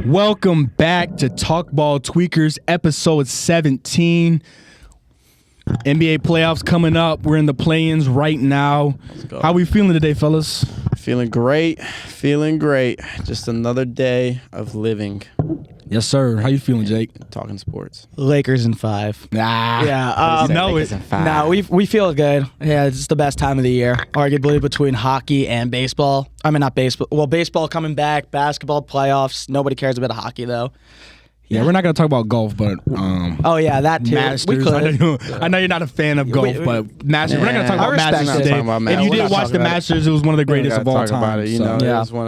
Welcome back to TalkBall Tweakers episode 17. NBA playoffs coming up. We're in the play-ins right now. How we feeling today, fellas? Feeling great. Just another day of living. Yes, sir. How you feeling, Jake? Talking sports. Lakers in 5. Yeah. No, we feel good. Yeah, it's the best time of the year, arguably between hockey and baseball. I mean, not baseball. Well, baseball coming back, basketball playoffs. Nobody cares about hockey though. Yeah, we're not gonna talk about golf, but oh yeah, that too. Masters. We could. I know you're not a fan of golf, but Masters. We're not gonna talk about Masters today. If you did watch the Masters, it was one of the greatest of all time. About it, you know, yeah. It was one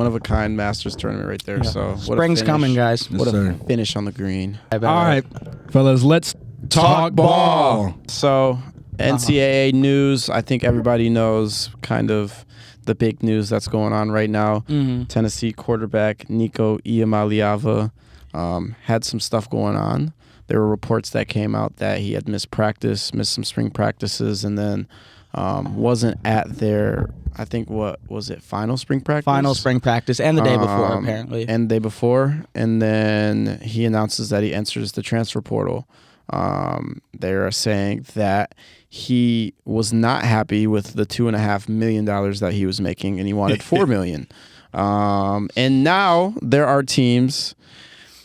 of a kind Masters tournament right there. Yeah. So spring's coming, guys. What a finish on the green. All right, fellas, let's talk ball. So NCAA news. I think everybody knows kind of the big news that's going on right now. Mm-hmm. Tennessee quarterback Nico Iamaleava had some stuff going on. There were reports that came out that he had missed some spring practices, and then wasn't at their, I think, what was it, final spring practice? Final spring practice, and the day before, apparently. And the day before, and then he announces that he enters the transfer portal. They are saying that he was not happy with the $2.5 million that he was making, and he wanted $4 million. And now there are teams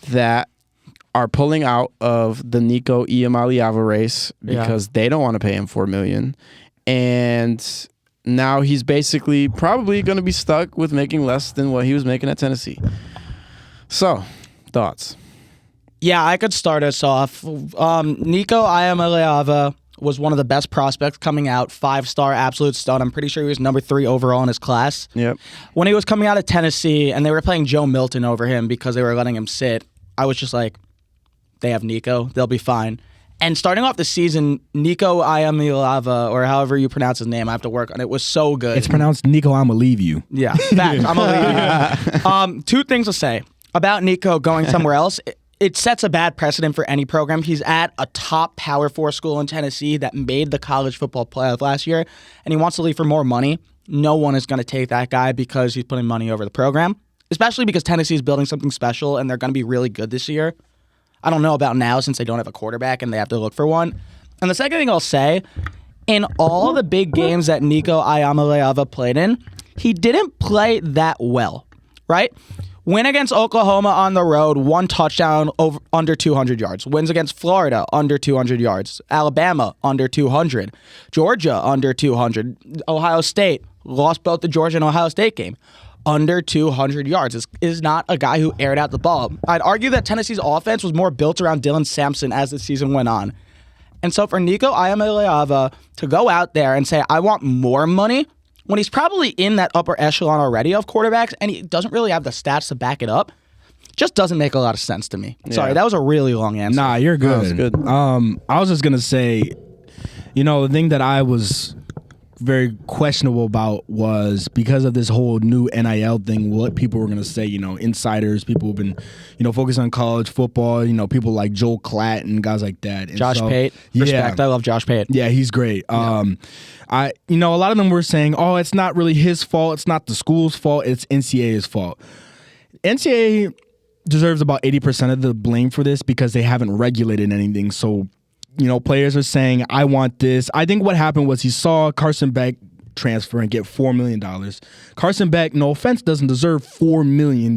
that are pulling out of the Nico Iamaleava race because they don't want to pay him $4 million. And now he's basically probably going to be stuck with making less than what he was making at Tennessee. So, thoughts? Yeah, I could start us off. Nico Iamaleava was one of the best prospects coming out, 5-star absolute stud. I'm pretty sure he was number 3 overall in his class. Yep. When he was coming out of Tennessee and they were playing Joe Milton over him because they were letting him sit, I was just like, they have Nico. They'll be fine. And starting off the season, Nico Iamaleava, or however you pronounce his name, I have to work on it, was so good. It's pronounced Nico, I'ma leave you. Yeah, facts. I'm gonna leave you. 2 things to say about Nico going somewhere else. It sets a bad precedent for any program. He's at a top Power 4 school in Tennessee that made the college football playoff last year, and he wants to leave for more money. No one is going to take that guy because he's putting money over the program, especially because Tennessee is building something special, and they're going to be really good this year. I don't know about now since they don't have a quarterback and they have to look for one. And the second thing I'll say, in all the big games that Nico Iamaleava played in, he didn't play that well, right? Win against Oklahoma on the road, 1 touchdown under 200 yards. Wins against Florida, under 200 yards. Alabama, under 200. Georgia, under 200. Ohio State, lost both the Georgia and Ohio State game. Under 200 yards. Is not a guy who aired out the ball. I'd argue that Tennessee's offense was more built around Dylan Sampson as the season went on. And so for Nico Iamaleava to go out there and say, I want more money, when he's probably in that upper echelon already of quarterbacks and he doesn't really have the stats to back it up, just doesn't make a lot of sense to me. Yeah. Sorry, that was a really long answer. Nah, you're good. That was good. I was just going to say, the thing that I was very questionable about was because of this whole new NIL thing, what people were going to say, insiders, people who've been, focused on college football, people like Joel Klatt and guys like that. And Josh Pate. Respect. I love Josh Pate. Yeah, he's great. A lot of them were saying, oh, it's not really his fault. It's not the school's fault. It's NCAA's fault. NCAA deserves about 80% of the blame for this because they haven't regulated anything. So, players are saying, I want this. I think what happened was he saw Carson Beck transfer and get $4 million. Carson Beck, no offense, doesn't deserve $4 million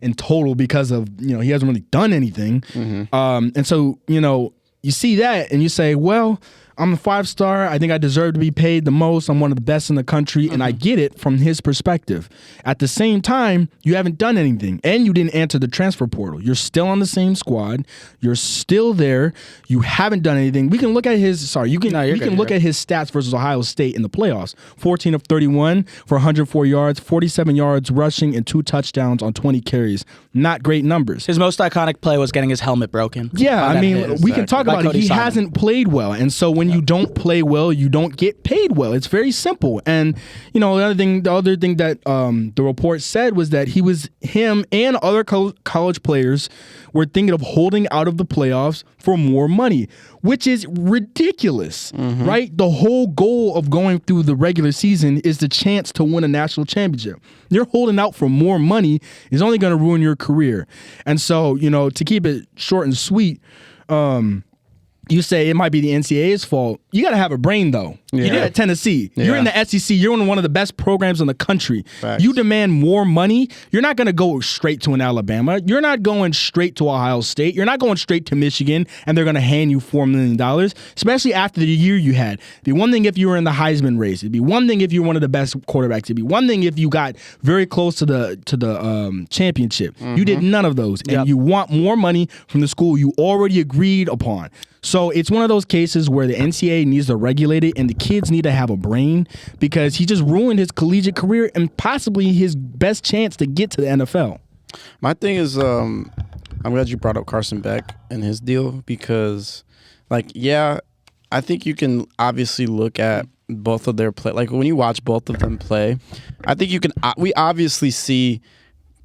in total because of, he hasn't really done anything. Mm-hmm. And so, you see that and you say, well, I'm a 5-star. I think I deserve to be paid the most. I'm one of the best in the country, and I get it from his perspective. At the same time, you haven't done anything, and you didn't enter the transfer portal. You're still on the same squad. You're still there. You haven't done anything. We can look at his. Sorry, look at his stats versus Ohio State in the playoffs. 14 of 31 for 104 yards, 47 yards rushing, and 2 touchdowns on 20 carries. Not great numbers. His most iconic play was getting his helmet broken. Yeah, we can talk about it. He hasn't played well, and so when you don't play well, you don't get paid well. It's very simple. And the other thing that the report said was that him and other college players were thinking of holding out of the playoffs for more money, which is ridiculous, right? The whole goal of going through the regular season is the chance to win a national championship. You're holding out for more money is only going to ruin your career. And so, to keep it short and sweet, you say it might be the NCAA's fault. You got to have a brain, though. Yeah. You're at Tennessee. Yeah. You're in the SEC. You're in one of the best programs in the country. Facts. You demand more money. You're not going to go straight to an Alabama. You're not going straight to Ohio State. You're not going straight to Michigan, and they're going to hand you $4 million, especially after the year you had. It'd be one thing if you were in the Heisman race. It'd be one thing if you're one of the best quarterbacks. It'd be one thing if you got very close to the championship. You did none of those, and you want more money from the school you already agreed upon. So it's one of those cases where the NCAA needs to regulate it and the kids need to have a brain, because he just ruined his collegiate career and possibly his best chance to get to the NFL. My thing is, I'm glad you brought up Carson Beck and his deal, because, I think you can obviously look at both of their play. Like, when you watch both of them play, I think you can. We obviously see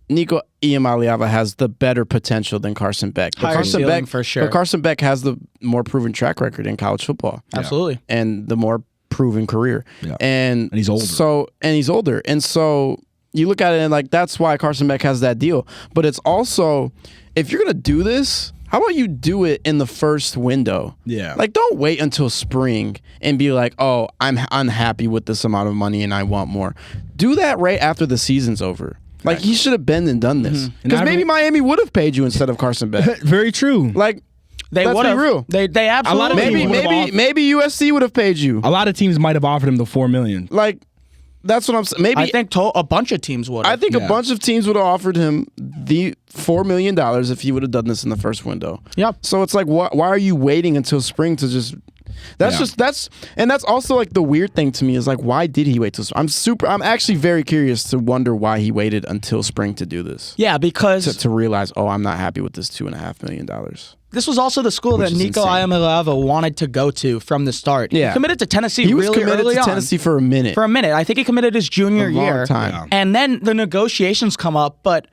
Nico Iamaleava has the better potential than Carson Beck. But Higher Carson ceiling, Beck, for sure. But Carson Beck has the more proven track record in college football. Absolutely. And the more proven career. Yeah. And he's older. He's older. And so you look at it and that's why Carson Beck has that deal. But it's also, if you're going to do this, how about you do it in the first window? Yeah. Don't wait until spring and be like, oh, I'm unhappy with this amount of money and I want more. Do that right after the season's over. He should have been and done this. Because maybe Miami would have paid you instead of Carson Beck. Very true. They would have. Real. They absolutely. A lot of Maybe USC would have paid you. A lot of teams might have offered him the $4 million. That's what I'm saying. Maybe I think a bunch of teams would. I think a bunch of teams would have offered him the $4 million if he would have done this in the first window. Yep. So it's why are you waiting until spring to just? That's also the weird thing to me is why did he wait till? I'm actually very curious to wonder why he waited until spring to do this. Yeah, because to realize, I'm not happy with this $2.5 million. This was also the school that Nico Iamaleava wanted to go to from the start. Yeah. He committed to Tennessee He was really committed early to on. Tennessee for a minute. I think he committed his junior year. Time. Yeah. And then the negotiations come up, but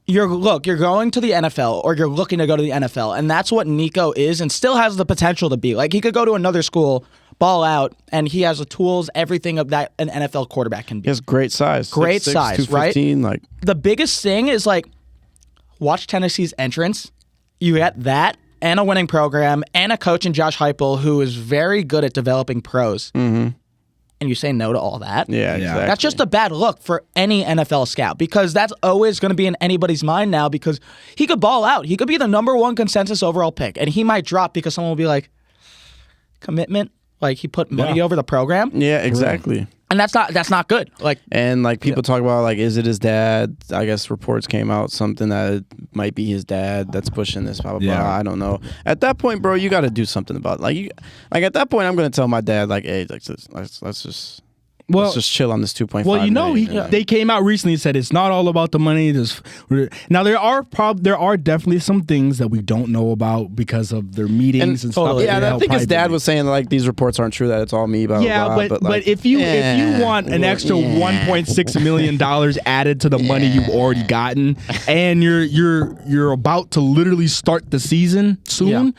you're going to the NFL, or you're looking to go to the NFL, and that's what Nico is and still has the potential to be. He could go to another school, ball out, and he has the tools, everything of that an NFL quarterback can be. He has great size. Great 6'6", size, right? 215, The biggest thing is watch Tennessee's entrance. You get that and a winning program and a coach in Josh Heupel who is very good at developing pros. Mm-hmm. And you say no to all that? Yeah, exactly. That's just a bad look for any NFL scout, because that's always going to be in anybody's mind now, because he could ball out. He could be the number one consensus overall pick, and he might drop because someone will be like, commitment? He put money over the program? Yeah, exactly. And that's not good. And people talk about is it his dad? I guess reports came out something that it might be his dad that's pushing this. Blah blah blah. I don't know. At that point, bro, you got to do something about it. At that point, I'm gonna tell my dad hey, let's just chill on this 2.5. Well, million. they came out recently and said it's not all about the money. Now there are definitely some things that we don't know about because of their meetings and stuff. Yeah, I think his dad was saying these reports aren't true, that it's all me. Blah, blah, blah, but if you want an extra $1.6 million added to the money you've already gotten, and you're about to literally start the season soon. Yeah.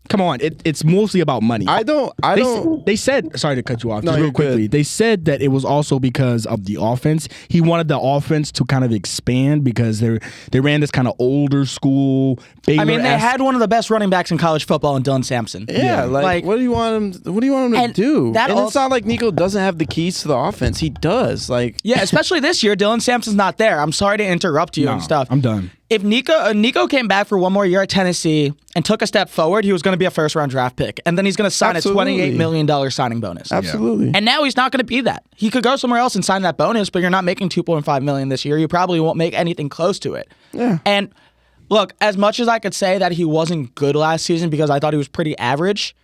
Come on, it's mostly about money. They said, sorry to cut you off, just real quickly. They said that it was also because of the offense. He wanted the offense to kind of expand because they ran this kind of older school. They had one of the best running backs in college football in Dylan Sampson. Yeah, what do you want him? What do you want him to do? It's not like Nico doesn't have the keys to the offense. He does. Yeah, especially this year, Dylan Sampson's not there. I'm sorry to interrupt you and stuff. I'm done. If Nico came back for one more year at Tennessee and took a step forward, he was going to be a first-round draft pick, and then he's going to sign a $28 million signing bonus. Absolutely. And now he's not going to be that. He could go somewhere else and sign that bonus, but you're not making $2.5 million this year. You probably won't make anything close to it. Yeah. And look, as much as I could say that he wasn't good last season because I thought he was pretty average,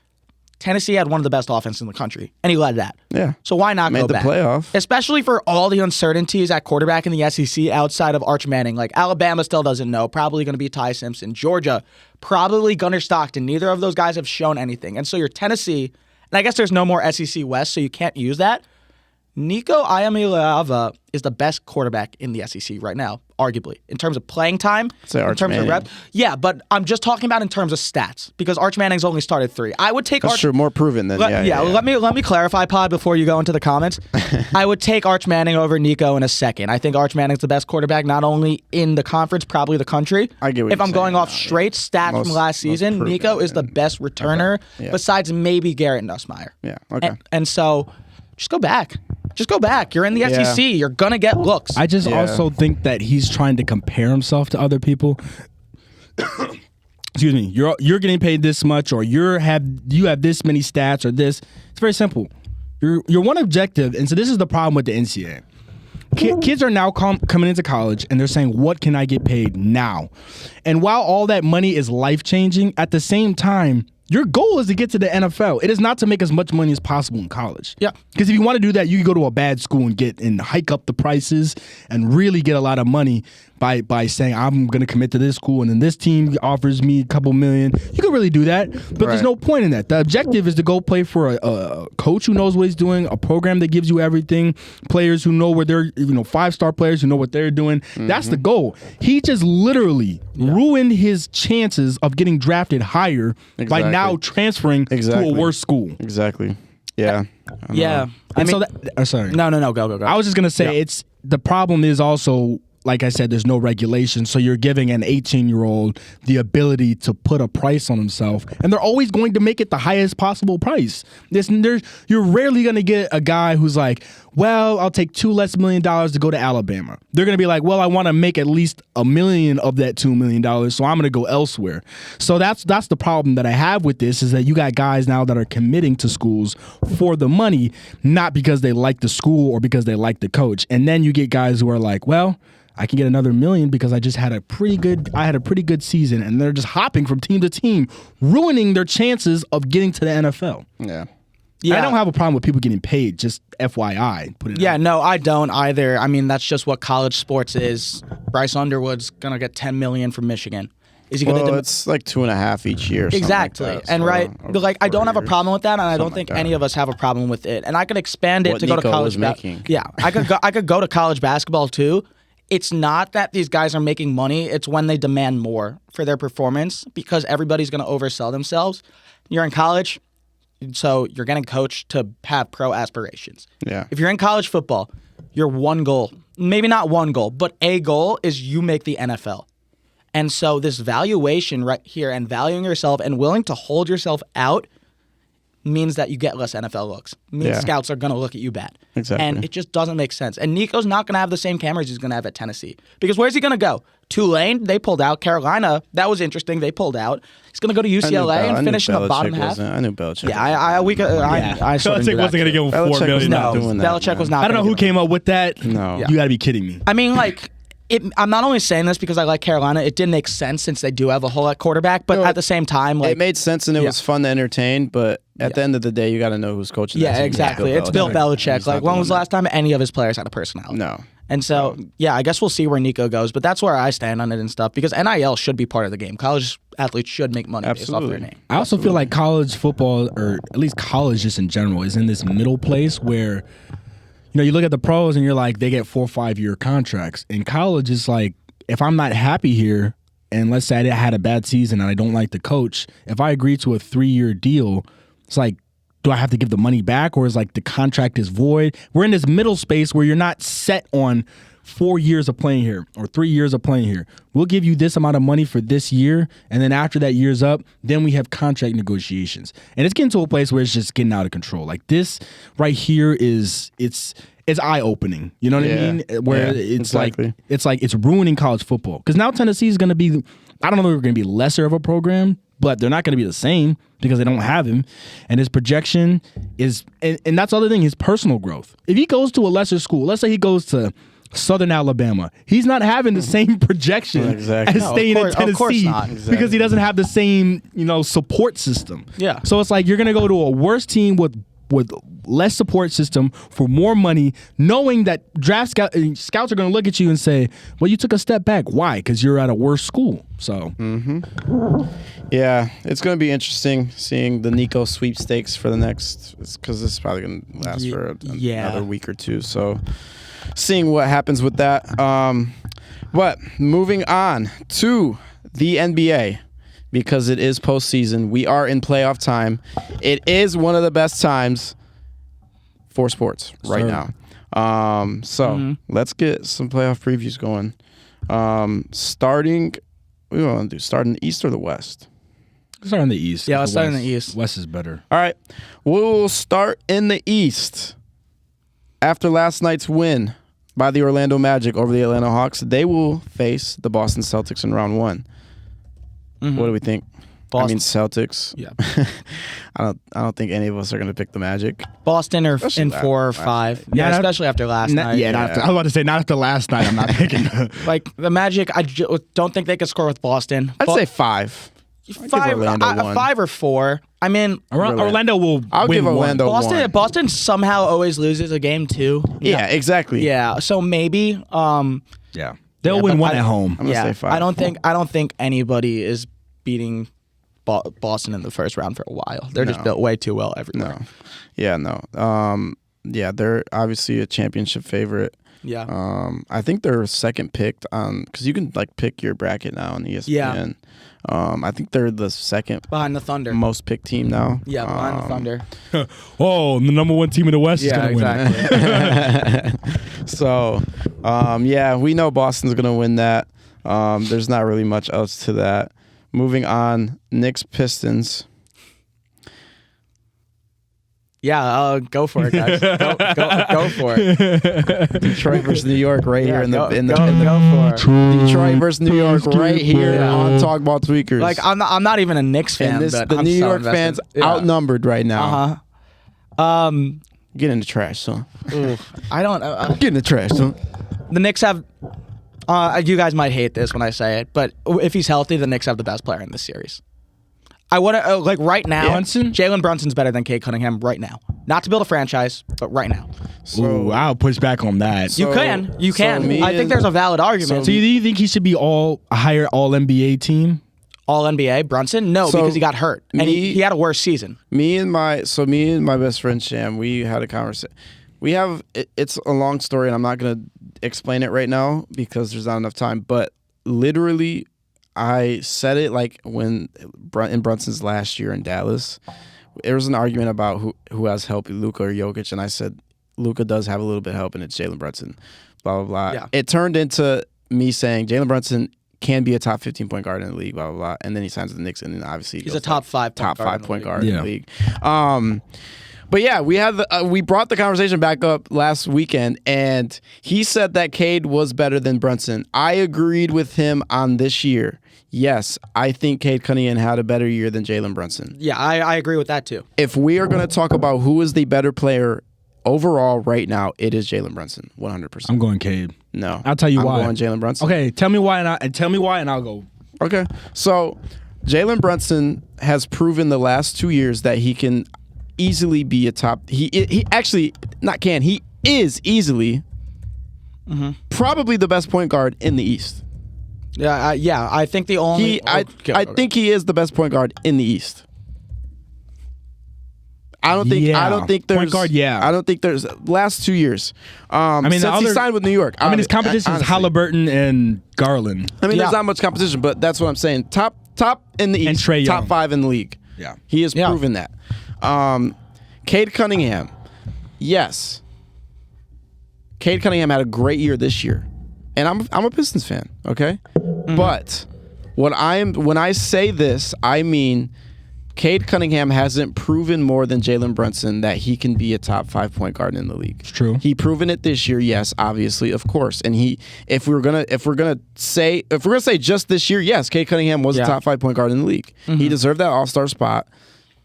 Tennessee had one of the best offenses in the country, and he led that. Yeah. So why not go back? Made the playoff. Especially for all the uncertainties at quarterback in the SEC outside of Arch Manning. Alabama still doesn't know. Probably going to be Ty Simpson. Georgia, probably Gunnar Stockton. Neither of those guys have shown anything. And so you're Tennessee And I guess there's no more SEC West, so you can't use that. Nico Iamaleava is the best quarterback in the SEC right now, arguably, in terms of playing time, in terms of reps. Yeah, but I'm just talking about in terms of stats because Arch Manning's only started 3. I would take Arch. Sure, more proven than Let me clarify, Pod, before you go into the comments. I would take Arch Manning over Nico in a second. I think Arch Manning's the best quarterback, not only in the conference, probably the country. I get what if I'm going off straight stats from last season, Nico is the best returner besides maybe Garrett Nussmeier. Yeah. Okay. And so, just go back. Just go back. You're in the SEC. You're going to get looks. I just also think that he's trying to compare himself to other people. Excuse me. You're getting paid this much, or you have this many stats, or this. It's very simple. You're one objective, and so this is the problem with the NCAA. Kids are now coming into college, and they're saying, what can I get paid now? And while all that money is life-changing, at the same time, your goal is to get to the NFL. It is not to make as much money as possible in college. Yeah. Because if you want to do that, you can go to a bad school and hike up the prices and really get a lot of money by saying, I'm going to commit to this school and then this team offers me a couple million. You can really do that, but there's no point in that. The objective is to go play for a coach who knows what he's doing, a program that gives you everything, players who know where they're, 5-star players who know what they're doing. Mm-hmm. That's the goal. He just literally ruined his chances of getting drafted higher by now transferring to a worse school. Exactly. Yeah. Yeah. I mean, sorry. No. Go. I was just going to say the problem is also, like I said, there's no regulation, so you're giving an 18-year-old the ability to put a price on himself, and they're always going to make it the highest possible price. You're rarely going to get a guy who's like, well, I'll take $2 less million to go to Alabama. They're going to be like, well, I want to make at least $1 million of that $2 million, so I'm going to go elsewhere. So that's the problem that I have with this, is that you got guys now that are committing to schools for the money, not because they like the school or because they like the coach. And then you get guys who are like, well, I can get another $1 million because I just had a pretty good season, and they're just hopping from team to team, ruining their chances of getting to the NFL. Yeah. Yeah. I don't have a problem with people getting paid, just FYI. No, I don't either. I mean, that's just what college sports is. Bryce Underwood's going to get $10 million from Michigan. Is he going to it's like 2.5 each year. Exactly. Like that, and I don't have a problem with that, and I don't think any of us have a problem with it. And I could expand it to go to college basketball. Yeah, I could go to college basketball too. It's not that these guys are making money. It's when they demand more for their performance because everybody's going to oversell themselves. You're in college, so you're getting coached to have pro aspirations. Yeah. If you're in college football, your one goal, maybe not one goal, but a goal is you make the NFL. And so this valuation right here and valuing yourself and willing to hold yourself out means that you get less NFL looks. Means scouts are going to look at you bad. Exactly. And it just doesn't make sense. And Nico's not going to have the same cameras he's going to have at Tennessee. Because where's he going to go? Tulane, they pulled out. Carolina, that was interesting. They pulled out. He's going to go to UCLA and finish in the bottom half. I knew Belichick. Yeah, I Belichick wasn't going to give him $4 million. No, Belichick was not. I don't know who came up with that. No. You got to be kidding me. I mean, I'm not only saying this because I like Carolina. It did make sense since they do have a whole at quarterback, but at the same time, it made sense and it was fun to entertain. But at the end of the day, you got to know who's coaching. Yeah, exactly. It's Bill Belichick. When was the last time any of his players had a personality? No. And so, I guess we'll see where Nico goes. But that's where I stand on it and stuff because NIL should be part of the game. College athletes should make money based off their name. I also feel like college football, or at least college just in general, is in this middle place where, you look at the pros and you're like, they get 4 or 5 year contracts. In college, it's like, if I'm not happy here, and let's say I had a bad season and I don't like the coach, if I agree to a 3-year deal, it's like, do I have to give the money back, or is like the contract is void? We're in this middle space where you're not set on 4 years of playing here or 3 years of playing here. We'll give you this amount of money for this year, and then after that year's up, then we have contract negotiations. And it's getting to a place where it's just getting out of control. Like this right here it's eye-opening. You know what I mean? Where it's ruining college football. Because now Tennessee is going to be, I don't know if they're going to be lesser of a program, but they're not going to be the same because they don't have him. And his projection is, and that's the other thing, his personal growth. If he goes to a lesser school, let's say he goes to Southern Alabama, he's not having the same projection as staying in Tennessee because he doesn't have the same, support system. Yeah. So it's like you're going to go to a worse team with with less support system for more money, knowing that scouts are going to look at you and say, well, you took a step back. Why? Because you're at a worse school. So yeah, it's going to be interesting seeing the Nico sweepstakes for the next, because this is probably going to last for another week or two. So seeing what happens with that. But moving on to the NBA, because it is postseason. We are in playoff time. It is one of the best times for sports right now. So let's get some playoff previews going. Starting, what do we want to do? Start in the East or the West? Start in the East. Yeah, let's start in the East. West is better. All right. We'll start in the East. After last night's win by the Orlando Magic over the Atlanta Hawks, they will face the Boston Celtics in round one. What do we think? Boston. I mean, Celtics. Yeah. I don't think any of us are going to pick the Magic. Boston are Especially in 4 or 5. Yeah, Yeah, especially after last night. Yeah, I was about to say, not after last night. I'm not picking. Like, the Magic, I don't think they could score with Boston. I'd say 5. Five, Orlando one. 5 or 4. I mean, Orlando will I'll win give Orlando one. one. Boston somehow always loses a game too. Yeah, exactly. Yeah, so maybe. Yeah, they'll win but one at home. I'm gonna say 5. I don't think anybody is beating Boston in the first round for a while. They're just built way too well everywhere. No. Yeah, no. Yeah, they're obviously a championship favorite. Yeah. I think they're second picked on, because you can like pick your bracket now on ESPN. Yeah. I think they're the second Behind the Thunder. most picked team now. Yeah, behind the Thunder. Oh, the number one team in the West is going to win. Exactly. So, yeah, we know Boston's going to win that. There's not really much else to that. Moving on, Knicks Pistons. Yeah, go for it, guys. Go for it. Detroit versus New York right here Go for it. Detroit versus New York right here on TalkBall Tweakers. Like I'm not even a Knicks fan, and but the I'm New so York invested. fans outnumbered right now. Get in the trash, son. I don't. Get in the trash, son. The Knicks have. You guys might hate this when I say it, but if he's healthy, the Knicks have the best player in this series. I want to like right now. Brunson? Jalen Brunson's better than Cade Cunningham right now. Not to build a franchise, but right now. Ooh, I'll push back on that. You can. I think there's a valid argument. So do you think he should be a higher All NBA team? All NBA Brunson? No, because he got hurt and he had a worse season. Me and my best friend Sham, we had a conversation. We have it's a long story, and I'm not gonna explain it right now because there's not enough time. But literally, I said it like when in Brunson's last year in Dallas, there was an argument about who has help, Luka or Jokic, and I said Luka does have a little bit of help, and it's Jalen Brunson. Blah blah blah. Yeah. It turned into me saying Jalen Brunson can be a top 15 point guard in the league. Blah blah blah. And then he signs with the Knicks, and then obviously he's a top 5 point guard in the league. But yeah, we brought the conversation back up last weekend, and he said that Cade was better than Brunson. I agreed with him on this year. Yes, I think Cade Cunningham had a better year than Jalen Brunson. Yeah, I agree with that too. If we are going to talk about who is the better player overall right now, it is Jalen Brunson, 100%. I'm going Cade. No, I'll tell you why. I'm going Jalen Brunson. Okay, tell me why, and I'll go. Okay, so Jalen Brunson has proven the last 2 years that he can easily be a top. He actually not can. He is easily probably the best point guard in the East. Yeah, I think the only. I think he is the best point guard in the East. I don't think there's point guard. Yeah, I don't think there's last 2 years. Since he signed with New York. His competition is Halliburton and Garland. There's not much competition, but that's what I'm saying. Top in the East, and Trae Young. top 5 in the league. Yeah, he has proven that. Cade Cunningham, yes. Cade Cunningham had a great year this year, and I'm a Pistons fan. Okay, but when I say this, I mean Cade Cunningham hasn't proven more than Jalen Brunson that he can be a top 5 point guard in the league. It's true. He proven it this year, yes, obviously, of course. And if we're gonna say just this year, yes, Cade Cunningham was a top 5 point guard in the league. He deserved that All-Star spot.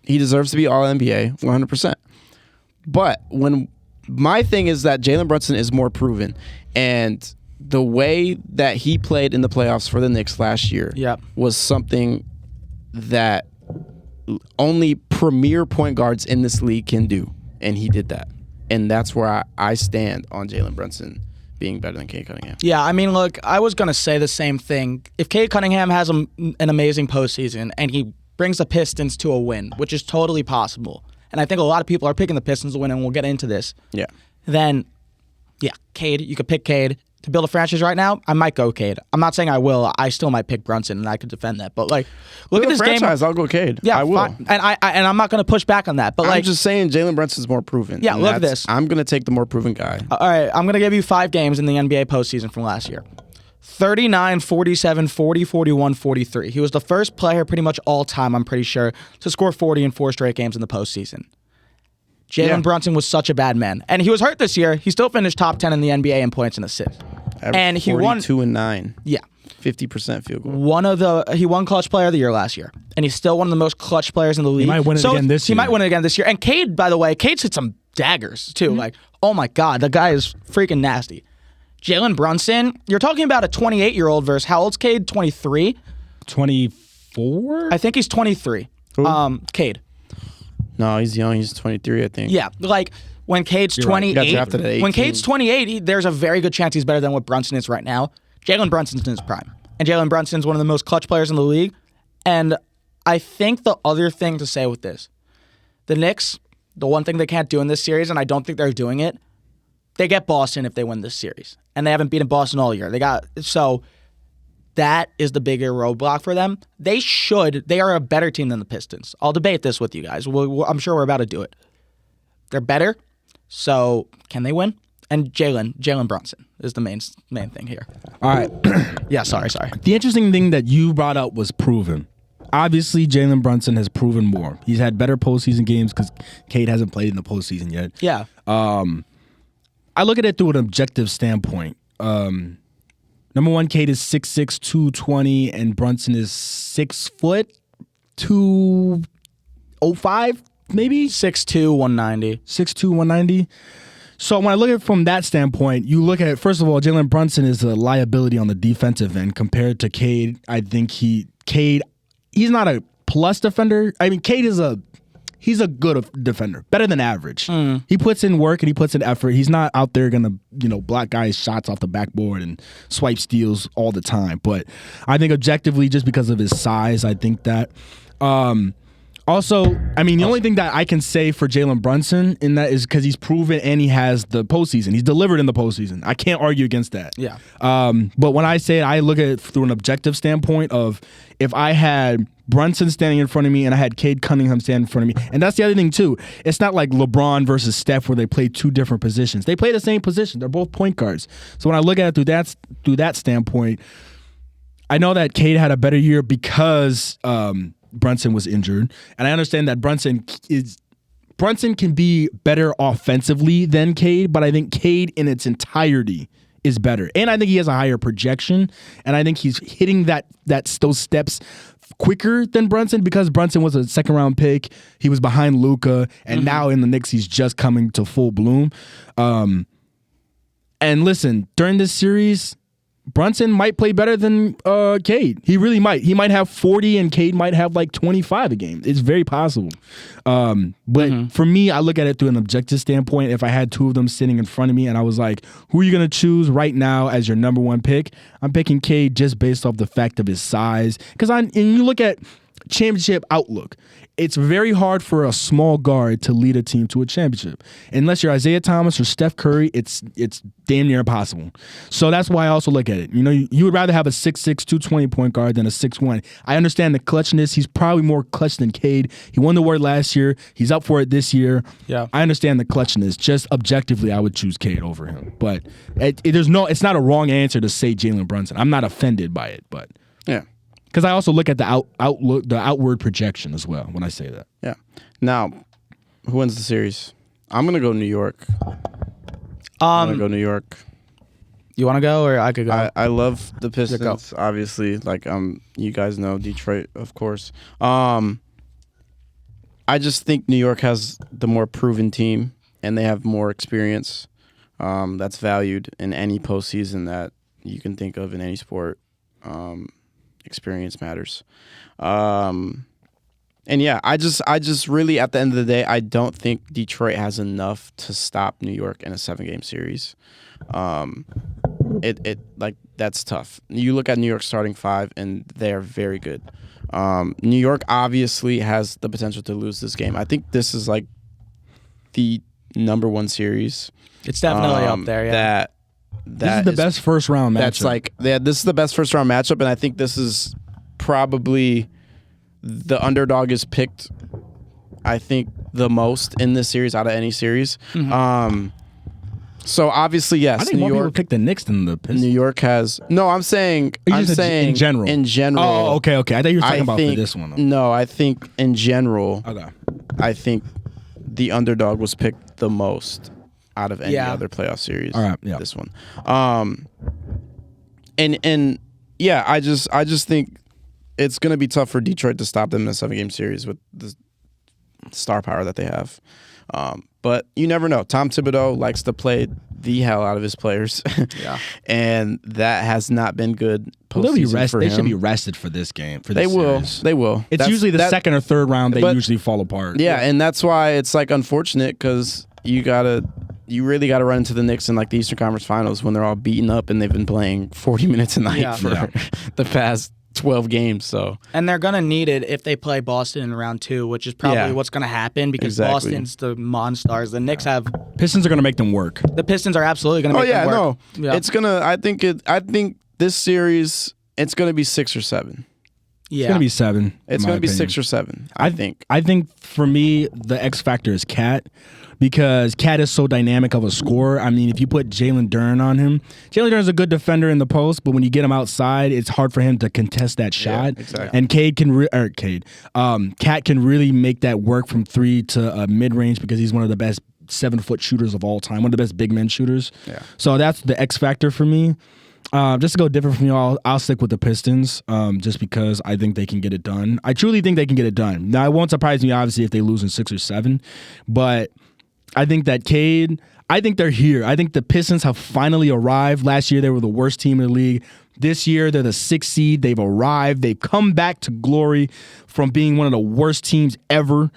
He deserves to be All-NBA, 100%. But my thing is that Jalen Brunson is more proven, and the way that he played in the playoffs for the Knicks last year was something that only premier point guards in this league can do. and he did that. And that's where I stand on Jalen Brunson being better than Cade Cunningham. Yeah, I mean, look, I was going to say the same thing. If Cade Cunningham has an amazing postseason and he brings the Pistons to a win, which is totally possible, and I think a lot of people are picking the Pistons to win, and we'll get into this. Yeah. Then, yeah, Cade, you could pick Cade. To build a franchise right now, I might go Cade. I'm not saying I will. I still might pick Brunson, and I could defend that. But like, look at this franchise, game. I'll go Cade. Yeah, I will. fine. And I'm not going to push back on that. But I'm like, just saying Jalen Brunson's more proven. Yeah, look at this. I'm going to take the more proven guy. All right, I'm going to give you 5 games in the NBA postseason from last year. 39, 47, 40, 41, 43. He was the first player pretty much all time, I'm pretty sure, to score 40 in 4 straight games in the postseason. Jalen Brunson was such a bad man. And he was hurt this year. He still finished top 10 in the NBA in points and assists. And he won 42-9. Yeah. 50% field goal. He won clutch player of the year last year. And he's still one of the most clutch players in the league. He might win it again this year. He might win it again this year. And Cade, by the way, Cade's hit some daggers too. Like, oh my God, the guy is freaking nasty. Jalen Brunson, you're talking about a 28-year-old versus how old's Cade? 23? 24? I think he's 23. Cade. No, he's young. He's 23, I think. Yeah, like when Cade's 28, Got drafted at 18. when Cade's 28, there's a very good chance he's better than what Brunson is right now. Jalen Brunson's in his prime. And Jalen Brunson's one of the most clutch players in the league. And I think the other thing to say with this, the Knicks, the one thing they can't do in this series, and I don't think they're doing it, they get Boston if they win this series. And they haven't beaten Boston all year. So that is the bigger roadblock for them. They are a better team than the Pistons. I'll debate this with you guys. I'm sure we're about to do it. They're better. So can they win? And Jalen Brunson is the main thing here. All right. Yeah, sorry. The interesting thing that you brought up was proven. Obviously, Jalen Brunson has proven more. He's had better postseason games because Cade hasn't played in the postseason yet. Yeah. I look at it through an objective standpoint. Number one, Cade is 6'6", 220, and Brunson is 6 foot, 205, maybe? 6'2", 190. 6'2", 190. So when I look at it from that standpoint, you look at, first of all, Jalen Brunson is a liability on the defensive end compared to Cade. I think he's not a plus defender. I mean, Cade is he's a good defender, better than average. He puts in work and he puts in effort. He's not out there gonna, block guys' shots off the backboard and swipe steals all the time. But I think objectively, just because of his size, I think that. Also, I mean, the only thing that I can say for Jalen Brunson in that is because he's proven and he has the postseason. He's delivered in the postseason. I can't argue against that. Yeah. But when I say it, I look at it through an objective standpoint of if I had Brunson standing in front of me and I had Cade Cunningham standing in front of me. And that's the other thing, too. It's not like LeBron versus Steph where they play 2 different positions. They play the same position. They're both point guards. So when I look at it through that standpoint, I know that Cade had a better year because Brunson was injured. And I understand that Brunson can be better offensively than Cade, but I think Cade in its entirety is better. And I think he has a higher projection, and I think he's hitting those steps quicker than Brunson because Brunson was a 2nd-round pick. He was behind Luka, and now in the Knicks he's just coming to full bloom. And listen, during this series, Brunson might play better than Cade. He really might. He might have 40 and Cade might have like 25 a game. It's very possible. But for me, I look at it through an objective standpoint. If I had 2 of them sitting in front of me and I was like, who are you going to choose right now as your number 1 pick? I'm picking Cade just based off the fact of his size. And you look at championship outlook. It's very hard for a small guard to lead a team to a championship. Unless you're Isaiah Thomas or Steph Curry, it's damn near impossible. So that's why I also look at it. You would rather have a 6'6", 220 point guard than a 6'1". I understand the clutchness. He's probably more clutch than Cade. He won the award last year. He's up for it this year. Yeah. I understand the clutchness. Just objectively, I would choose Cade over him. But it's not a wrong answer to say Jalen Brunson. I'm not offended by it, but Yeah. because I also look at the outlook, the outward projection as well when I say that. Yeah. Now, who wins the series? I'm gonna go New York. I'm gonna go New York. You want to go or I could go? I love the Pistons, obviously. Like you guys know Detroit, of course. I just think New York has the more proven team and they have more experience. That's valued in any postseason that you can think of in any sport. Experience matters. And yeah, I just really at the end of the day, I don't think Detroit has enough to stop New York in a 7-game series. It like that's tough. You look at New York's starting 5, and they're very good. New York obviously has the potential to lose this game. I think this is like the number 1 series. It's definitely up there. Yeah. This is the best first round matchup. That's like this is the best first round matchup, and I think this is probably the underdog is picked. I think the most in this series out of any series. Mm-hmm. So obviously, yes. I think more people pick the Knicks than the Pistons. New York has I'm saying in general. In general. Oh, okay. I thought you were talking about for this one. No, I think in general. Okay. I think the underdog was picked the most out of any other playoff series. All right. Yeah. This one. And yeah, I just think it's going to be tough for Detroit to stop them in a 7-game series with the star power that they have. But you never know. Tom Thibodeau likes to play the hell out of his players. Yeah. And that has not been good postseason for him. They should be rested for this game. They will. It's usually the second or third round they usually fall apart. Yeah, and that's why it's like unfortunate because you really got to run into the Knicks in like the Eastern Conference Finals when they're all beaten up and they've been playing 40 minutes a night for the past 12 games. So and they're gonna need it if they play Boston in round 2, which is probably what's gonna happen because Boston's the Monstars. The Knicks have Pistons are gonna make them work. The Pistons are absolutely gonna make them work. It's gonna. I think this series it's gonna be 6 or 7. Yeah, it's gonna be 7. It's gonna be 6 or 7. I think. I think for me the X factor is Cat. Because Cat is so dynamic of a scorer. I mean, if you put Jalen Duren on him, Jalen Duren's a good defender in the post, but when you get him outside, it's hard for him to contest that shot. Yeah, exactly. And Cat can really make that work from 3 to mid-range because he's one of the best 7-foot shooters of all time, one of the best big men shooters. Yeah. So that's the X factor for me. Just to go different from y'all, I'll stick with the Pistons just because I think they can get it done. I truly think they can get it done. Now, it won't surprise me, obviously, if they lose in 6 or 7, but I think that Cade, I think they're here. I think the Pistons have finally arrived. Last year, they were the worst team in the league. This year, they're the 6th seed. They've arrived. They've come back to glory from being one of the worst teams ever.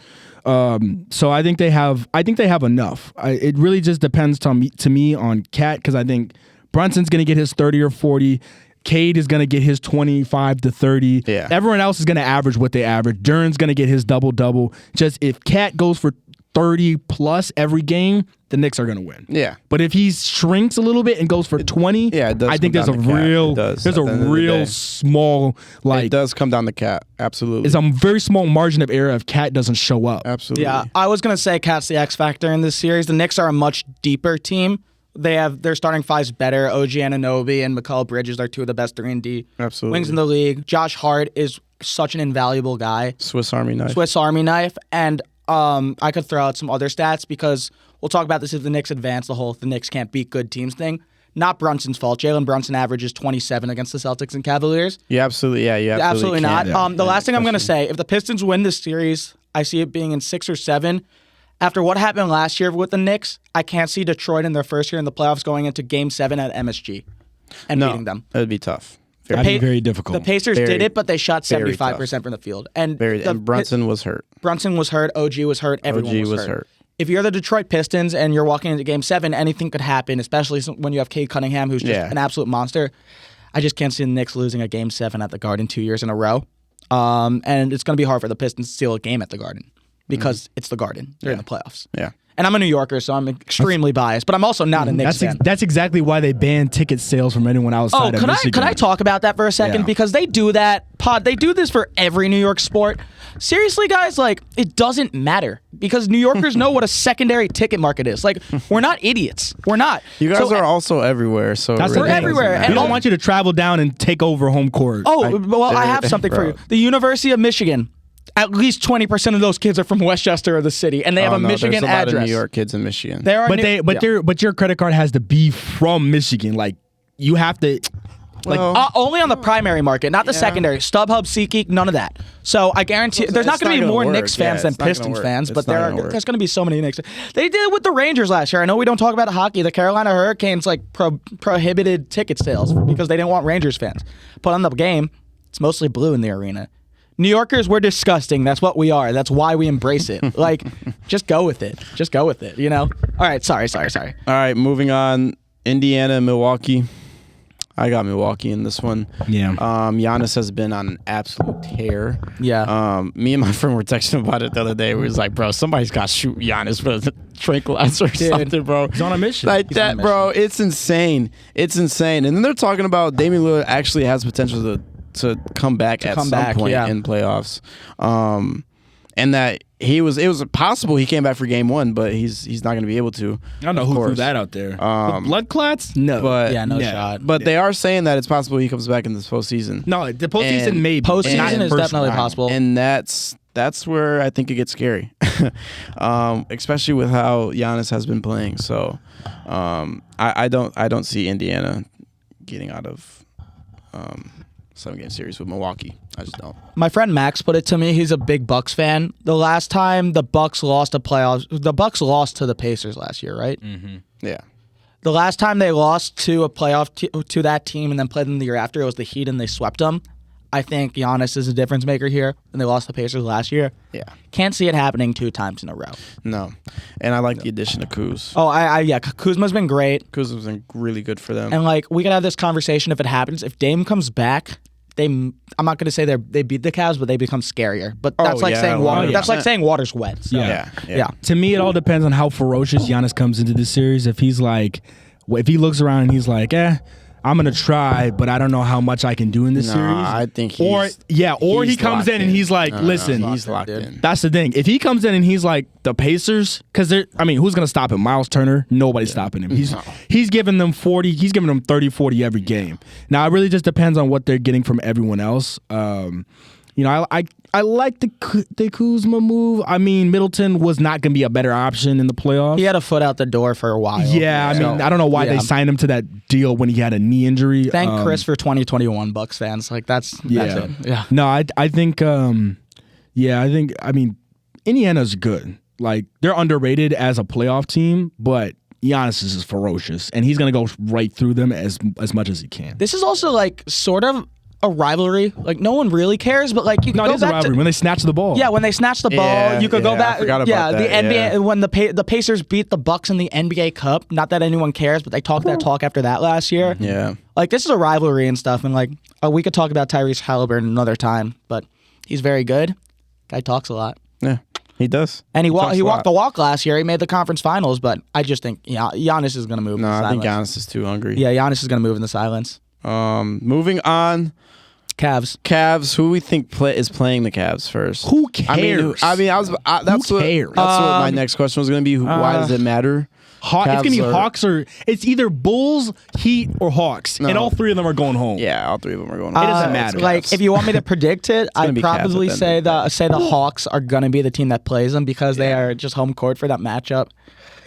So I think they have enough. It really just depends to me on Cat because I think Brunson's going to get his 30 or 40. Cade is going to get his 25 to 30. Yeah. Everyone else is going to average what they average. Duren's going to get his double-double. Just if Cat goes for 30 plus every game, the Knicks are going to win. Yeah. But if he shrinks a little bit and goes for 20, I think there's a real small it does come down to Cat. Absolutely. It's a very small margin of error if Cat doesn't show up. Absolutely. Yeah, I was going to say Cat's the X factor in this series. The Knicks are a much deeper team. They have their starting 5's better. OG Anunoby and Mikal Bridges are 2 of the best 3-and-D wings in the league. Josh Hart is such an invaluable guy. Swiss Army knife. And I could throw out some other stats because we'll talk about this if the Knicks advance, the Knicks can't beat good teams thing. Not Brunson's fault. Jalen Brunson averages 27 against the Celtics and Cavaliers. You absolutely not. Yeah. The last thing I'm going to say, if the Pistons win this series, I see it being in 6 or 7. After what happened last year with the Knicks, I can't see Detroit in their first year in the playoffs going into Game 7 at MSG and beating them. It would be tough. That'd be very difficult. The Pacers did it, but they shot 75% from the field. And Brunson was hurt. OG was hurt. Everyone was hurt. If you're the Detroit Pistons and you're walking into Game 7, anything could happen, especially when you have Cade Cunningham, who's just an absolute monster. I just can't see the Knicks losing a Game 7 at the Garden 2 years in a row. And it's going to be hard for the Pistons to steal a game at the Garden because it's the Garden. They're in the playoffs. Yeah. And I'm a New Yorker, so I'm extremely biased, but I'm also not a Knicks fan. That's exactly why they banned ticket sales from anyone outside of Michigan. Could I talk about that for a second? Yeah. Because they do that, they do this for every New York sport. Seriously, guys, it doesn't matter because New Yorkers know what a secondary ticket market is. We're not idiots. We're not. You guys are also everywhere, so we're everywhere. We don't want you to travel down and take over home court. I have something for you. The University of Michigan. At least 20% of those kids are from Westchester or the city, and they have a Michigan there's a lot address. of New York kids in Michigan. But your credit card has to be from Michigan. You have to. Only on the primary market, not the secondary. StubHub, SeatGeek, none of that. So I guarantee there's not going to be more Knicks fans than Pistons fans, but there's going to be so many Knicks. They did it with the Rangers last year. I know we don't talk about hockey. The Carolina Hurricanes prohibited ticket sales because they didn't want Rangers fans. Put on the game, it's mostly blue in the arena. New Yorkers, we're disgusting. That's what we are. That's why we embrace it. Like, just go with it. Just go with it, you know? All right, sorry. All right, moving on. Indiana and Milwaukee. I got Milwaukee in this one. Yeah. Giannis has been on an absolute tear. Yeah. Me and my friend were texting about it the other day. We was like, bro, somebody's got to shoot Giannis with a tranquilizer or something, bro. He's on a mission. Like that, bro. It's insane. It's insane. And then they're talking about Damian Lillard actually has potential to come back at some point in playoffs. And that it was possible he came back for game 1, but he's not going to be able to. I don't know who threw that out there. Blood clots? No. But, no shot. But they are saying that it's possible he comes back in this postseason. No, the postseason maybe. Postseason is definitely possible. And that's where I think it gets scary, especially with how Giannis has been playing. So I don't see Indiana getting out of 7-game series with Milwaukee. I just don't. My friend Max put it to me. He's a big Bucks fan. The last time the Bucks lost a playoffs, the Bucks lost to the Pacers last year, right? Mm-hmm. Yeah. The last time they lost to a playoff to that team and then played them the year after, it was the Heat and they swept them. I think Giannis is a difference maker here, and they lost the Pacers last year. Yeah. Can't see it happening 2 times in a row. No. And I like the addition of Kuz. Oh, Kuzma's been great. Kuzma's been really good for them. And, like, we could have this conversation if it happens. If Dame comes back, I'm not going to say they beat the Cavs, but they become scarier. But that's like saying water's wet. So. Yeah. To me, it all depends on how ferocious Giannis comes into this series. If he looks around and he's like, I'm gonna try, but I don't know how much I can do in this series. I think or he comes in and he's like, listen, he's locked in. That's the thing. If he comes in and he's like the Pacers, because who's gonna stop him? Miles Turner, nobody's stopping him. He's giving them 40. He's giving them 30, 40 every game. Now it really just depends on what they're getting from everyone else. I like the Kuzma move. I mean, Middleton was not going to be a better option in the playoffs. He had a foot out the door for a while. Yeah, I don't know why they signed him to that deal when he had a knee injury. Thank Chris for 2021 Bucks fans. Like that's it. Yeah. No, I think Indiana's good. Like they're underrated as a playoff team, but Giannis is ferocious, and he's going to go right through them as much as he can. This is also like sort of a rivalry. Like no one really cares, but like you can go back a rivalry when they snatch the ball. Yeah, when they snatch the ball, you could go back. I forgot about that. The NBA when the Pacers beat the Bucks in the NBA Cup. Not that anyone cares, but they talked that talk after that last year. Yeah, like this is a rivalry and stuff, and like we could talk about Tyrese Halliburton another time, but he's very good. Guy talks a lot. Yeah, he does. And he walked the walk last year. He made the conference finals, but I just think Giannis is going to move. No, in the I think silence. Giannis is too hungry. Yeah, Giannis is going to move in the silence. Moving on. Cavs. Who we think is playing the Cavs first? Who cares? That's what my next question was going to be. Why does it matter? It's going to be Hawks or it's either Bulls, Heat, or Hawks, and all 3 of them are going home. Yeah, all 3 of them are going home. It doesn't matter. Like if you want me to predict it, I'd probably say the Hawks are going to be the team that plays them because they are just home court for that matchup.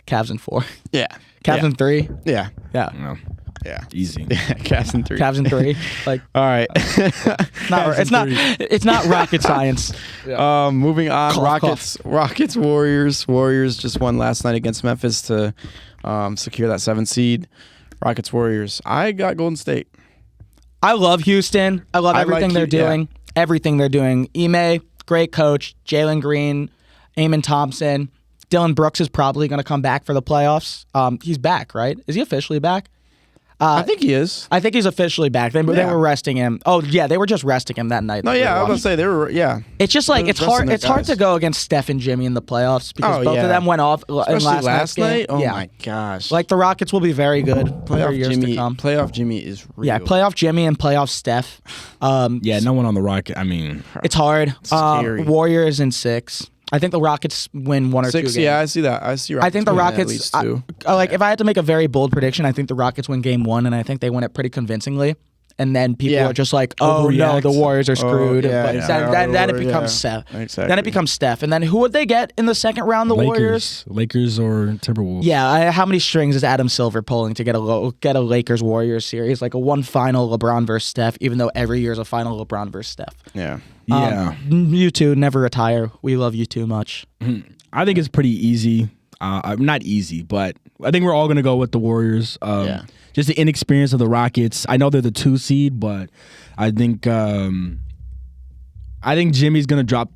Cavs in 4. Yeah. Cavs in 3. Yeah. Yeah. No. Yeah, easy. Cavs in 3. Cavs in 3. Like, all right. It's not rocket science. Yeah. Moving on. Rockets. Warriors just won last night against Memphis to secure that 7th seed. Rockets. Warriors. I got Golden State. I love Houston. I love everything they're doing. Yeah. Everything they're doing. Ime, great coach. Jalen Green, Eamon Thompson. Dylan Brooks is probably going to come back for the playoffs. He's back, right? Is he officially back? I think he is. I think he's officially back. They were resting him. Oh yeah, they were just resting him that night. No, yeah, I was gonna say they were. Yeah, it's just like it's hard. It's hard to go against Steph and Jimmy in the playoffs because both of them went off especially in last night. Oh yeah. my gosh! Like the Rockets will be very good. Playoff Jimmy is real. Yeah, playoff Jimmy and playoff Steph. No one on the Rocket. I mean, it's hard. It's scary. Warriors in 6. I think the Rockets win 1 or 2 games. Yeah, I see that. I think the Rockets. If I had to make a very bold prediction, I think the Rockets win game 1, and I think they win it pretty convincingly. And then people are just like, "Oh no, the Warriors are screwed." Then it becomes Steph. Exactly. Then it becomes Steph. And then who would they get in the second round? The Warriors, Lakers or Timberwolves. Yeah. How many strings is Adam Silver pulling to get a Lakers Warriors series, like a one final LeBron versus Steph? Even though every year is a final LeBron versus Steph. Yeah. You two never retire. We love you too much. I think it's pretty easy. Not easy, but I think we're all going to go with the Warriors. Just the inexperience of the Rockets. I know they're the 2 seed, but I think I think Jimmy's gonna drop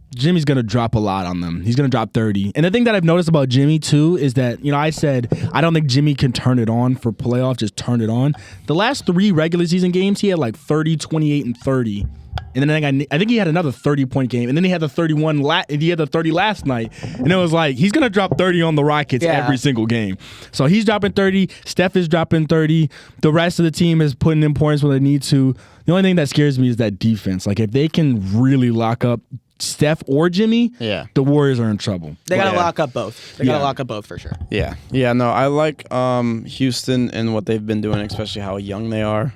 a lot on them. He's gonna drop 30. And the thing that I've noticed about Jimmy too is that, I said I don't think Jimmy can turn it on for playoff, just turn it on. The last 3 regular season games, he had like 30, 28, and 30. And then I think he had another 30-point game, and then he had the 31. He had the 30 last night, and it was like he's gonna drop 30 on the Rockets every single game. So he's dropping 30. Steph is dropping 30. The rest of the team is putting in points when they need to. The only thing that scares me is that defense. Like if they can really lock up Steph or Jimmy, the Warriors are in trouble. They gotta lock up both. They gotta lock up both for sure. Yeah. No, I like Houston and what they've been doing, especially how young they are.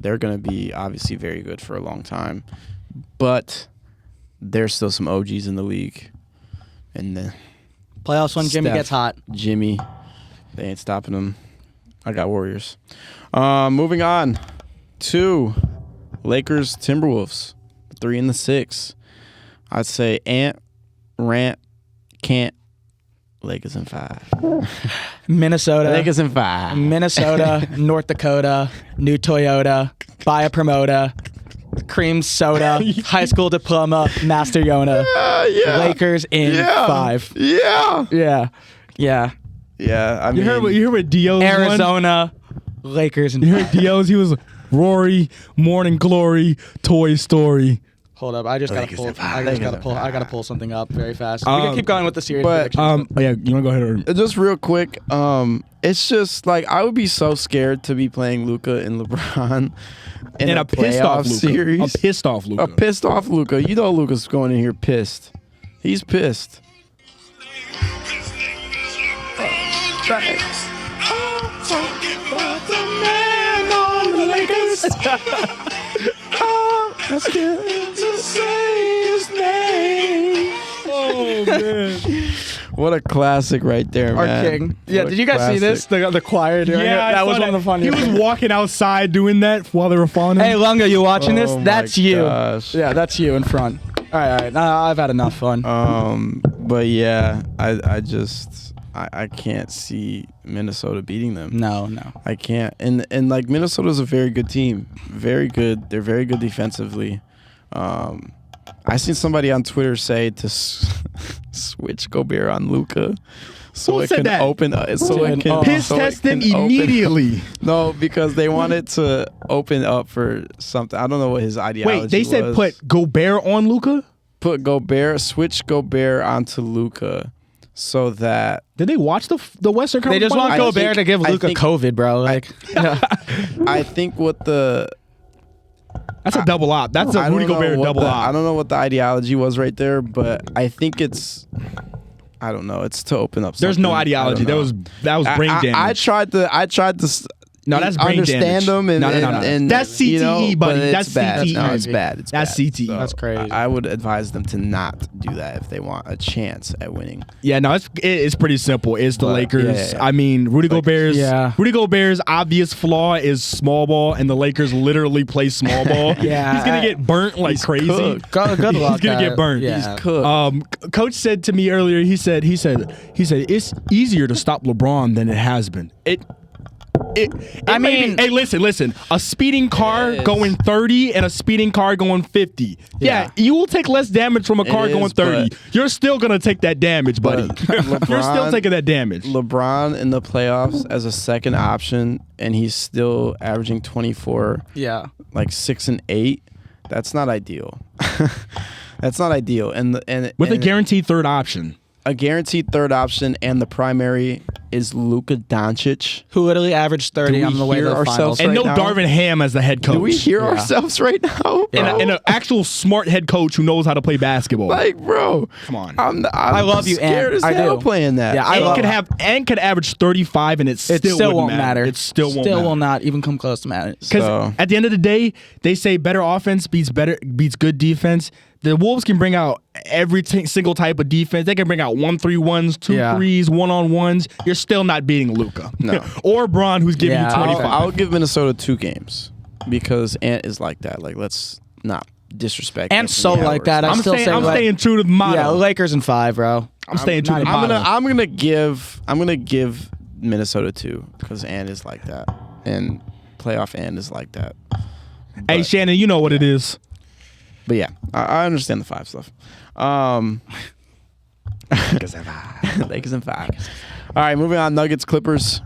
They're gonna be obviously very good for a long time, but there's still some OGs in the league, and the playoffs when Jimmy gets hot. Jimmy, they ain't stopping him. I got Warriors. Moving on to Lakers Timberwolves, 3 and 6. I'd say Ant, Rant, Can't, Lakers in 5. Minnesota. Lakers in 5. Minnesota, North Dakota, new Toyota, buy a promoter, cream soda, high school diploma, Master Yona. Lakers in 5. Yeah. I mean, You heard what Dio's Arizona, Lakers in 5. You heard Dio's? He was Rory, Morning Glory, Toy Story. Hold up, I gotta pull something up very fast. We can keep going with the series. But you want to go ahead? Just real quick, it's just like I would be so scared to be playing Luka and LeBron in a pissed off playoff series. A pissed off Luka. A pissed off Luka. You know Luka's going in here pissed. He's pissed. Let's get to say his name. Oh man, what a classic right there, Our man. king. Yeah, did you guys see this? The choir doing it? I That was saw one of the funniest. He was walking outside doing that while they were following him. Hey, Lunga, you watching this? Oh my That's you. gosh. Yeah, that's you in front. All right. I've had enough fun. But yeah, I can't see Minnesota beating them. No. I can't. And like Minnesota's a very good team. Very good. They're very good defensively. I seen somebody on Twitter say to switch Gobert on Luka so Who it said can that? open so it can Piss so test it him can open- immediately. No, because they wanted to open up for something. I don't know what his ideology was. Wait, they said put Gobert on Luka? Switch Gobert onto Luka so that Did they watch the Western They Conference? just want Finals? Gobert to give I Luka think- COVID, bro. Like, I think what the That's a double op. That's a I don't Rudy know Gobert what double the- op. I don't know what the ideology was right there, but I think it's I don't know. It's to open up. There's something. no ideology. I don't That was know. brain damage. I tried to. No, that's brain understand damage. them and, No. and That's CTE, you know, buddy. but That's it's bad. CTE. No, it's bad. It's That's bad. CTE. That's crazy. I would advise them to not do that if they want a chance at winning. Yeah, no, it's pretty simple. It's the But, Lakers. yeah. I mean, Rudy Gobert's obvious flaw is small ball, and the Lakers literally play small ball. Yeah. He's gonna get burnt like crazy. cooked. Good luck. He's gonna get burnt. Yeah. He's cooked. Coach said to me earlier. He said it's easier to stop LeBron than it has been. I mean- hey, listen. A speeding car going 30 and a speeding car going 50. Yeah, you will take less damage from a car It going is, 30. but- You're still gonna take that damage, buddy. You're still LeBron- taking that damage. LeBron in the playoffs as a second option, and he's still averaging 24. Yeah. Like 6 and 8. That's not ideal. That's not ideal. And With a guaranteed third option. a guaranteed third option, and the primary is Luka Doncic. Who literally averaged 30 Do we on the way to hear the ourselves finals. And no right now? Darvin Ham as the head coach. Do we hear ourselves right now, bro? And an actual smart head coach who knows how to play basketball. Like, bro, Come on. I'm I love you, scared Ant. as I hell do. playing that. Yeah, I Ant love could average 35 and it still won't matter. It still won't Still matter. will not even come close to matter. Because So- at the end of the day, they say better offense beats good defense. The Wolves can bring out every single type of defense. They can bring out 1-3-1s, 2-3s, one-on-ones. You're still not beating Luka. No. Or Braun, who's giving you Yeah, 25. I'll give Minnesota 2 games because Ant is like that. Like, let's not disrespect. Ant's Anthony so like Edwards. that. I I'm still say staying true to the motto. Yeah, Lakers in 5, bro. I'm staying true to the not motto. I'm gonna give Minnesota 2 because Ant is like that, and playoff Ant is like that. Hey, But- Shannon, you know what it is. But yeah, I understand the 5 stuff. Lakers and 5. All right, moving on. Nuggets, Clippers.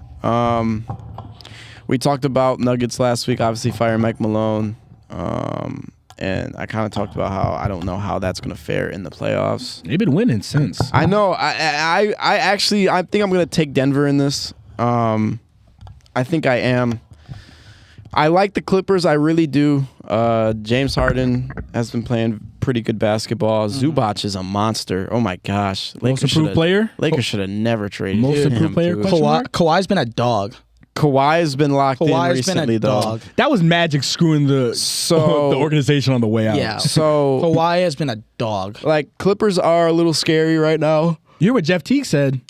We talked about Nuggets last week. Obviously, fire Mike Malone. And I kind of talked about how I don't know how that's going to fare in the playoffs. They've been winning since. I know. I actually think I'm going to take Denver in this. I think I am. I like the Clippers. I really do. James Harden has been playing pretty good basketball. Zubac is a monster. Oh my gosh. Most improved player? Lakers should have never traded Most him. improved player? Dude. Kawhi's been a dog. Kawhi has been locked in recently, though. Dog. That was Magic screwing the organization on the way out. Yeah. So Kawhi has been a dog. like Clippers are a little scary right now. You hear what Jeff Teague said?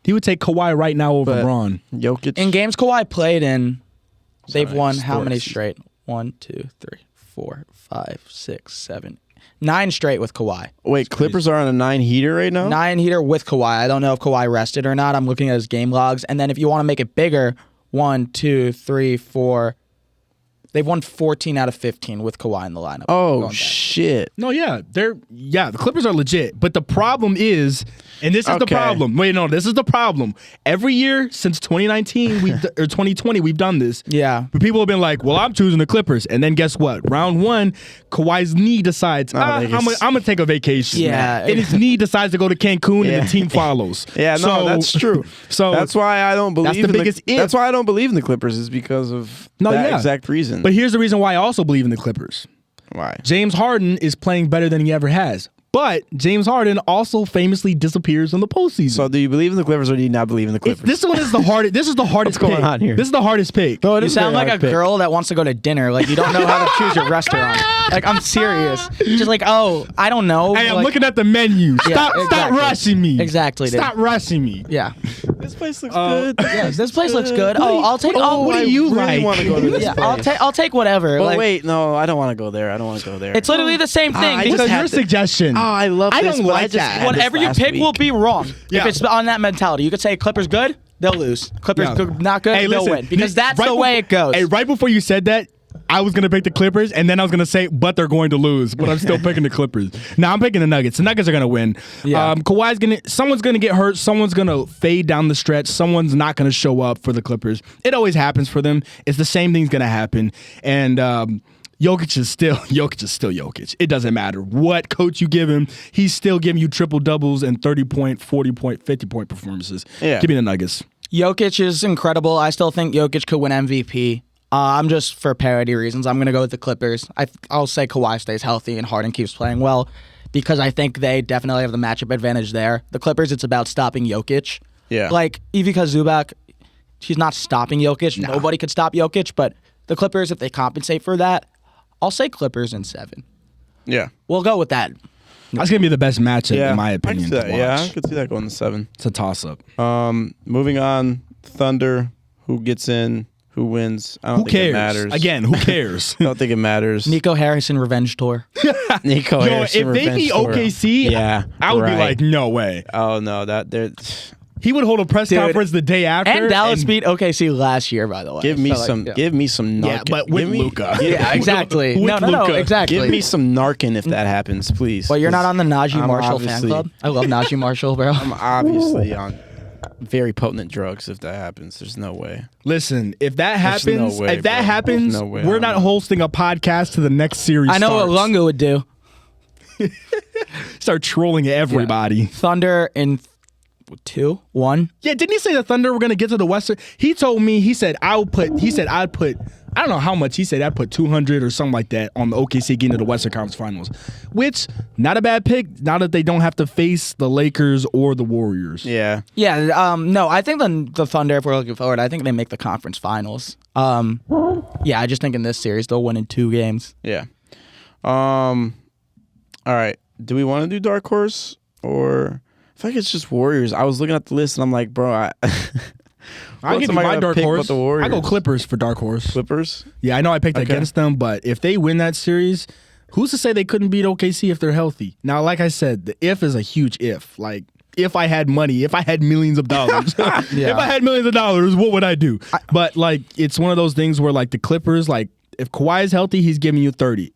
He would take Kawhi right now over But Braun. Jokic. In games Kawhi played in, they've Sorry, won how many sports. straight? 1, 2, 3, 4, 5, 6, 7, 9 straight with Kawhi. Wait, Clippers are on a 9 heater right now? 9 heater with Kawhi. I don't know if Kawhi rested or not. I'm looking at his game logs. And then if you want to make it bigger, 1, 2, 3, 4. They've won 14 out of 15 with Kawhi in the lineup. Oh shit! No, yeah, the Clippers are legit. But the problem is, and this is the Okay. problem. Wait, no, this is the problem. Every year since 2019 or 2020, we've done this. Yeah. But people have been like, "Well, I'm choosing the Clippers," and then guess what? Round 1, Kawhi's knee decides, I'm gonna take a vacation. Yeah. and his knee decides to go to Cancun, Yeah. and the team follows. Yeah, no, So- that's true. So that's why I don't believe. that's the biggest if. That's why I don't believe in the Clippers is because of that exact reason. But here's the reason why I also believe in the Clippers. Why? James Harden is playing better than he ever has. But James Harden also famously disappears in the postseason. So do you believe in the Clippers or do you not believe in the Clippers? This one is the hardest. This is the hardest What's going pick. on here? This is the hardest pick. No, it You is sound very like a hard pick. girl that wants to go to dinner. Like you don't know how to choose your restaurant. Like I'm serious. Just like, oh, I don't know. Hey, I'm like, looking at the menu. Stop exactly. rushing me. Exactly, dude. Stop rushing me. Yeah. This place looks good. Yeah. This place looks good. What do Oh, you- I'll take. what do I you really like? want to go to this Yeah, place. I'll take whatever. But Like, wait, no, I don't want to go there. I don't want to go there. it's literally the same thing. I because What's had your to- suggestion? Oh, I love I this. don't but like I just that. had this whatever you last pick week. will be wrong. Yeah. If it's on that mentality, you could say Clippers good, they'll lose. Clippers Yeah. good, not good, Hey, they'll listen, win. Because that's right the way it goes. Hey, right before you said that, I was gonna pick the Clippers, and then I was gonna say, but they're going to lose. But I'm still picking the Clippers. Now I'm picking the Nuggets. The Nuggets are gonna win. Yeah. Someone's gonna get hurt. Someone's gonna fade down the stretch. Someone's not gonna show up for the Clippers. It always happens for them. It's the same thing's gonna happen. And Jokic is still Jokic. It doesn't matter what coach you give him. He's still giving you triple doubles and 30-point, 40-point, 50-point performances. Yeah. Give me the Nuggets. Jokic is incredible. I still think Jokic could win MVP. I'm just for parity reasons. I'm going to go with the Clippers. I'll say Kawhi stays healthy and Harden keeps playing well because I think they definitely have the matchup advantage there. The Clippers, it's about stopping Jokic. Yeah. Like, Ivica Zubac, he's not stopping Jokic. Nah. Nobody could stop Jokic, but the Clippers, if they compensate for that, I'll say Clippers in 7. Yeah. We'll go with that. That's gonna be the best matchup Yeah. in my I opinion. can see that. to Yeah, I watch. could see that going to 7. It's a toss-up. Moving on, Thunder. Who gets in? Who wins? I don't Who think cares? it matters. Again, who cares? I don't think it matters. Nico Harrison revenge tour. Nico Yo, Harrison if they revenge beat tour. OKC, yeah, I would be right. like, no way. Oh no, that they're. He would hold a press Dude. conference the day after. And Dallas beat OKC last year, by the way. Give me So, like, some. yeah. Give me some. Yeah, Narcan. but with give me, Luka. Give, Yeah, exactly. With no, Luka. exactly. give me some Narcan if that happens, please. Well, you're not on the Najee I'm Marshall fan obviously- club? I love Najee Marshall, bro. I'm obviously on very potent drugs. If that happens, there's no way. Listen, if that There's no happens, way, if that bro. happens, There's no way. we're I'm not not. hosting a podcast to the next series. I know what starts. Lunga would do. Start trolling everybody. Thunder in 2, 1. Yeah, didn't he say the Thunder were gonna get to the Western? He told me. He said I'd put. I don't know how much. He said I'd put 200 or something like that on the OKC getting to the Western Conference Finals, which not a bad pick. Now that they don't have to face the Lakers or the Warriors. Yeah. Yeah, no, I think the Thunder, if we're looking forward, I think they make the conference finals. Yeah, I just think in this series they'll win in 2 games. Yeah. All right. Do we want to do Dark Horse or? I feel like it's just Warriors. I was looking at the list and I'm like, bro, I What's give you am I my gonna dark pick but horse. the Warriors? I go Clippers for dark horse. Clippers. Yeah, I know I picked Okay. against them, but if they win that series, who's to say they couldn't beat OKC if they're healthy? Now, like I said, the if is a huge if. Like, if I had money, if I had millions of dollars, if I had millions of dollars, what would I do? But like, it's one of those things where like the Clippers, like if Kawhi is healthy, he's giving you 30.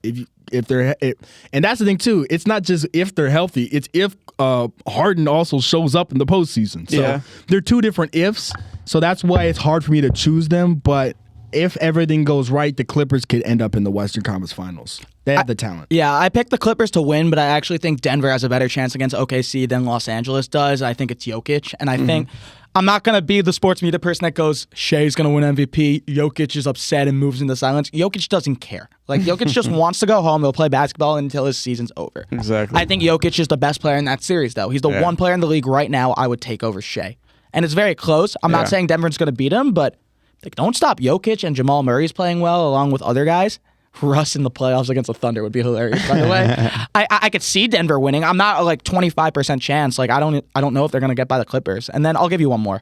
and that's the thing too. It's not just if they're healthy. It's if Harden also shows up in the postseason. So they're two different ifs. So that's why it's hard for me to choose them. But if everything goes right, the Clippers could end up in the Western Conference Finals. They have the talent. Yeah, I picked the Clippers to win, but I actually think Denver has a better chance against OKC than Los Angeles does. I think it's Jokic, and I think I'm not going to be the sports media person that goes, Shea's going to win MVP, Jokic is upset and moves into silence. Jokic doesn't care. Like, Jokic just wants to go home. He'll play basketball until his season's over. Exactly. I think Jokic is the best player in that series, though. He's the one player in the league right now I would take over Shea. And it's very close. I'm not saying Denver's going to beat him, but like, don't stop Jokic, and Jamal Murray's playing well along with other guys. Russ in the playoffs against the Thunder would be hilarious, by the way. I could see Denver winning. I'm not like 25% chance. Like, I don't know if they're going to get by the Clippers. And then I'll give you one more.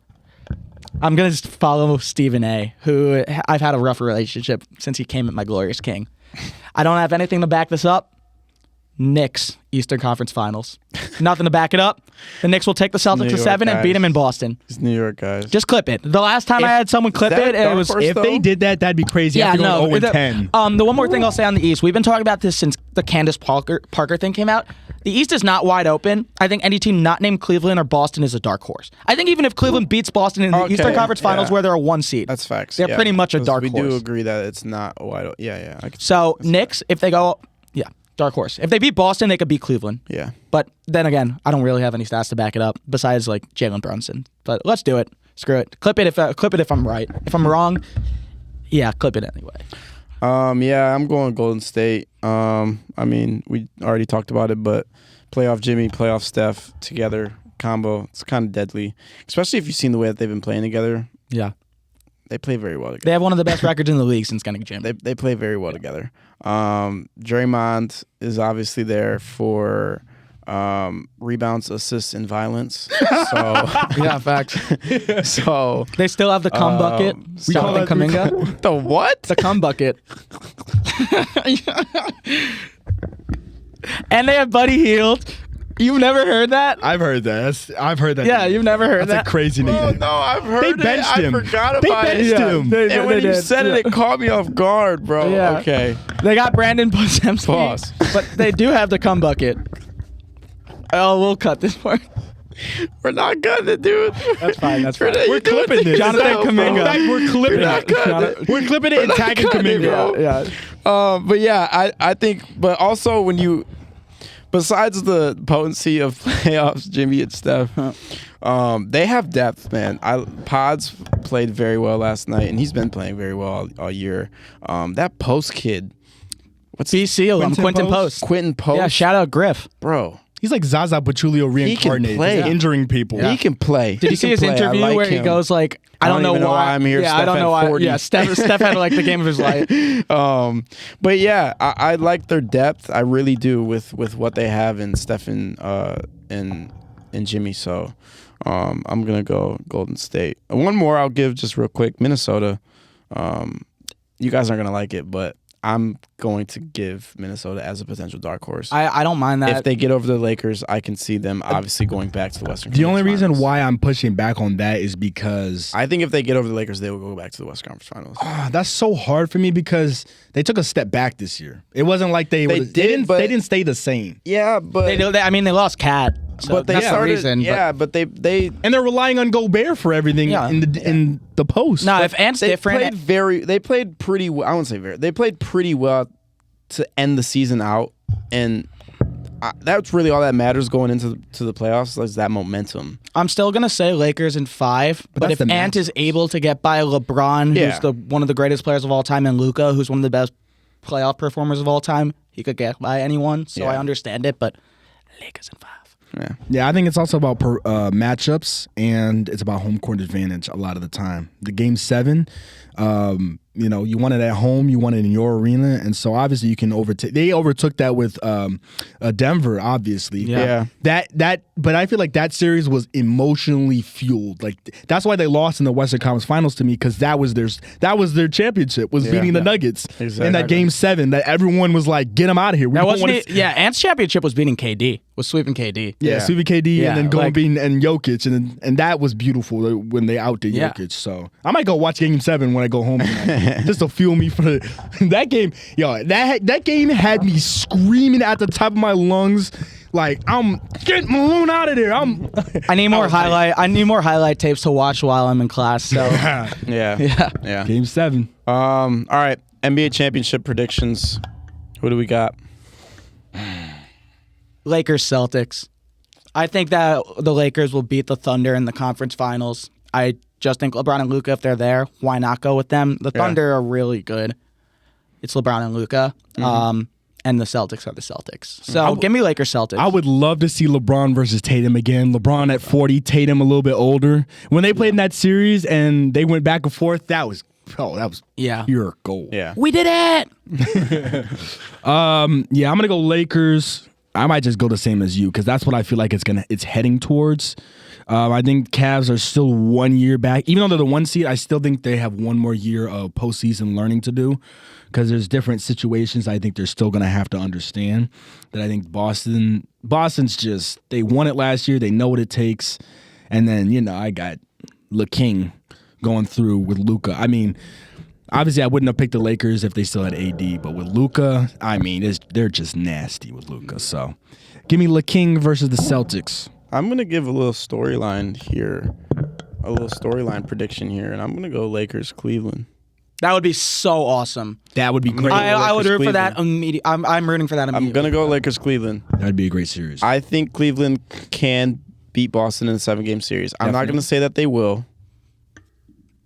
I'm going to follow Stephen A., who I've had a rough relationship since he came at my Glorious King. I don't have anything to back this up. Knicks, Eastern Conference Finals. Nothing to back it up. The Knicks will take the Celtics to 7 and beat them in Boston. It's New York guys. Just clip it. The last time I had someone clip it, it was... If they did that, that'd be crazy. Yeah, no. 0-10. The one more thing I'll say on the East. We've been talking about this since the Candace Parker thing came out. The East is not wide open. I think any team not named Cleveland or Boston is a dark horse. I think even if Cleveland beats Boston in the Eastern Conference Finals where they're a 1 seed. That's facts. They're pretty much a dark horse. We do agree that it's not wide open. Yeah. So, Knicks, if they go... Yeah, dark horse. If they beat Boston, they could beat Cleveland. Yeah. But then again, I don't really have any stats to back it up besides like Jalen Brunson. But let's do it. Screw it. Clip it if I'm right. If I'm wrong, yeah, clip it anyway. Yeah, I'm going Golden State. I mean, we already talked about it, but playoff Jimmy, playoff Steph together combo, it's kind of deadly. Especially if you've seen the way that they've been playing together. Yeah. They play very well together. They have one of the best records in the league since getting Jim. They play very well together. Draymond is obviously there for rebounds, assists, and violence. So yeah, facts. So they still have the cum bucket. Jonathan Kuminga. The what? The cum bucket. And they have Buddy Hield. You've never heard that? I've heard that. I've heard that. Yeah, you've never heard that? That's a crazy name. Oh, no, I've heard They benched him. I forgot about They benched him. And when you said it caught me off guard, bro. Yeah. Okay. They got Brandon Podziemski. Pause. But they do have the cum bucket. Oh, we'll cut this part. We're not gonna do it. That's fine. That's fine. We're clipping this. Jonathan Kuminga. We're clipping it. We're clipping it and tagging Kuminga. Yeah. But yeah, I think, but also when you, besides the potency of playoffs, Jimmy and Steph, they have depth, man. Pods played very well last night, and he's been playing very well all year. That Post kid, what's BC, Quentin Post. Quentin Post. Yeah, shout out Griff. Bro. He's like Zaza Pachulia reincarnated. play. He's injuring people. He can play. Did you see his interview where he goes like, I don't know why I'm here. Yeah, Steph I don't know why. 40. Yeah, Steph had like the game of his life. But yeah, I like their depth. I really do with what they have in Steph and Jimmy. So I'm gonna go Golden State. One more I'll give just real quick. Minnesota. You guys aren't gonna like it, but I'm going to give Minnesota as a potential dark horse. I don't mind that. If they get over the Lakers, I can see them obviously going back to the Western The only Conference reason Finals. why I'm pushing back on that is because I think if they get over the Lakers, they will go back to the Western Conference Finals. that's so hard for me because they took a step back this year. It wasn't like they didn't stay the same. Yeah, but they lost Cat. So but they that's started. the reason, yeah, but they And they're relying on Gobert for everything in the post. No, if Ant's different. They played pretty well. I won't say very. They played pretty well to end the season out, and that's really all that matters going into the playoffs is that momentum. I'm still gonna say Lakers in 5, but if Ant is able to get by LeBron, who's one of the greatest players of all time, and Luka, who's one of the best playoff performers of all time, he could get by anyone. So I understand it, but Lakers in 5. Yeah, I think it's also about matchups, and it's about home court advantage a lot of the time. The Game 7, you want it at home, you want it in your arena, and so obviously you can overtake. They overtook that with Denver, obviously. Yeah. But I feel like that series was emotionally fueled. Like that's why they lost in the Western Conference Finals to me, because that was their championship was beating the Nuggets in that Game 7. That everyone was like, get them out of here. Ant's championship was beating KD. was sweeping KD. Yeah, sweeping KD Yeah, and then going like- being and Jokic and that was beautiful when they outdid Yeah. Jokic. So I might go watch Game 7 when I go home tonight, just to fuel me for that game. Yo, that game had me screaming at the top of my lungs, like I'm getting Malone out of there. I need more highlight tapes to watch while I'm in class. So Yeah. Game 7. All right. NBA championship predictions. Who do we got? Lakers Celtics. I think that the Lakers will beat the Thunder in the conference finals. I just think LeBron and Luka, if they're there, why not go with them? The Thunder are really good. It's LeBron and Luka. And the Celtics are the Celtics. So give me Lakers Celtics. I would love to see LeBron versus Tatum again. LeBron at 40, Tatum a little bit older. When they played in that series and they went back and forth, that was pure gold. Yeah. We did it. I'm gonna go Lakers. I might just go the same as you because that's what I feel like it's heading towards. I think Cavs are still 1 year back. Even though they're the 1 seed, I still think they have one more year of postseason learning to do because there's different situations I think they're still going to have to understand. That I think Boston's just, they won it last year. They know what it takes. And then, I got LeKing going through with Luka. I mean, obviously I wouldn't have picked the Lakers if they still had AD, but with Luka, I mean, they're just nasty with Luka. So give me LeKing versus the Celtics. I'm going to give a little storyline here, a little storyline prediction here, and I'm going to go Lakers Cleveland. That would be so awesome. That would be great. I would root for Cleveland. that immediately. I'm rooting for that immediately. I'm going to go Lakers Cleveland. That'd be a great series. I think Cleveland can beat Boston in a 7-game series. I'm not going to say that they will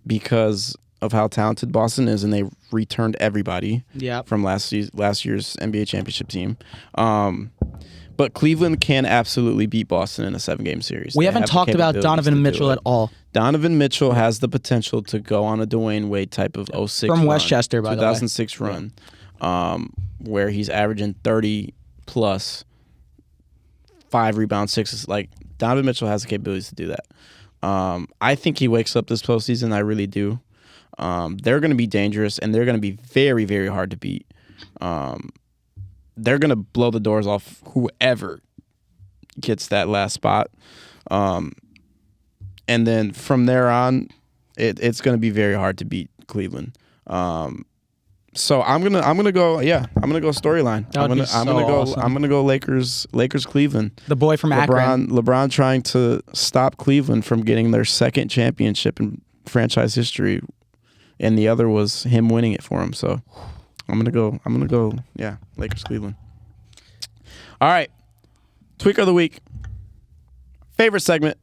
because of how talented Boston is, and they returned everybody from last year's NBA championship team. But Cleveland can absolutely beat Boston in a 7-game series. We They haven't have the talked about capabilities Donovan to do Mitchell it. at all. Donovan Mitchell has the potential to go on a Dwayne Wade type of 06 From run, Westchester, by the way. 2006 run, where he's averaging 30 plus, 5 rebounds, 6. Like Donovan Mitchell has the capabilities to do that. I think he wakes up this postseason. I really do. They're going to be dangerous, and they're going to be very, very hard to beat. They're going to blow the doors off whoever gets that last spot. And then from there on, it's going to be very hard to beat Cleveland. So I'm gonna go storyline. I'm gonna go Lakers Cleveland. The boy from Akron. LeBron trying to stop Cleveland from getting their second championship in franchise history, and the other was him winning it for him. So I'm gonna go Lakers Cleveland. All right, Tweaker of the Week. Favorite segment.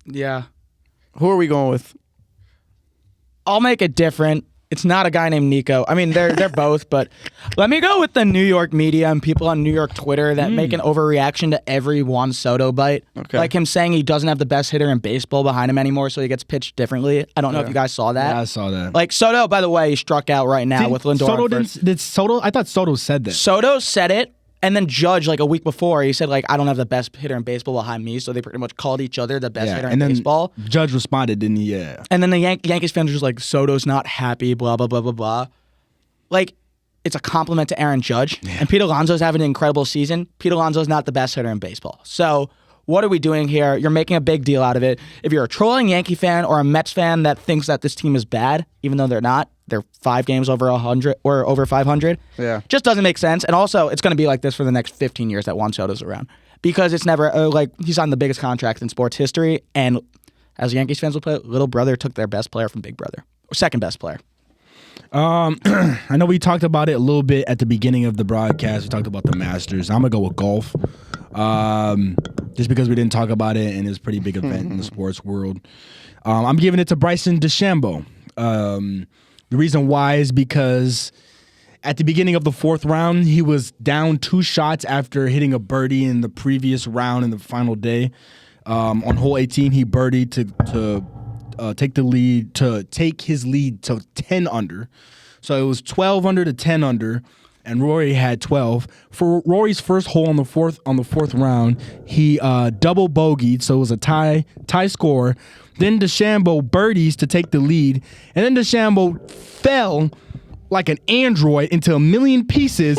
Yeah. Who are we going with? I'll make it different. It's not a guy named Nico. I mean, they're both, but let me go with the New York media and people on New York Twitter that make an overreaction to every Juan Soto bite. Okay. Like him saying he doesn't have the best hitter in baseball behind him anymore, so he gets pitched differently. I don't know if you guys saw that. Yeah, I saw that. Like Soto, by the way, he struck out right now with Lindor. Soto on first. did Soto? I thought Soto said that. Soto said it, and then Judge, like a week before, he said, like, I don't have the best hitter in baseball behind me, so they pretty much called each other the best hitter in and then baseball. Judge responded, didn't he? Yeah. And then the Yankees fans were just like, Soto's not happy, blah, blah, blah, blah, blah. Like, it's a compliment to Aaron Judge. Yeah. And Pete Alonso's having an incredible season. Pete Alonso's not the best hitter in baseball. So what are we doing here? You're making a big deal out of it. If you're a trolling Yankee fan or a Mets fan that thinks that this team is bad, even though they're not, they're 5 games over 100 or over 500. Yeah. Just doesn't make sense. And also, it's going to be like this for the next 15 years that Juan Soto's around. Because it's never, he's on the biggest contract in sports history. And as Yankees fans will play, little brother took their best player from big brother. Or second best player. I know we talked about it a little bit at the beginning of the broadcast. We talked about the Masters. I'm going to go with golf. Just because we didn't talk about it and it's a pretty big event in the sports world. I'm giving it to Bryson DeChambeau. The reason why is because at the beginning of the 4th round, he was down 2 shots after hitting a birdie in the previous round in the final day. On hole 18, he birdied to take his lead to 10 under. So it was 12 under to 10 under, and Rory had 12. For Rory's first hole on the fourth round, he double bogeyed, so it was a tie score. Then DeChambeau birdies to take the lead, and then DeChambeau fell like an android into a million pieces,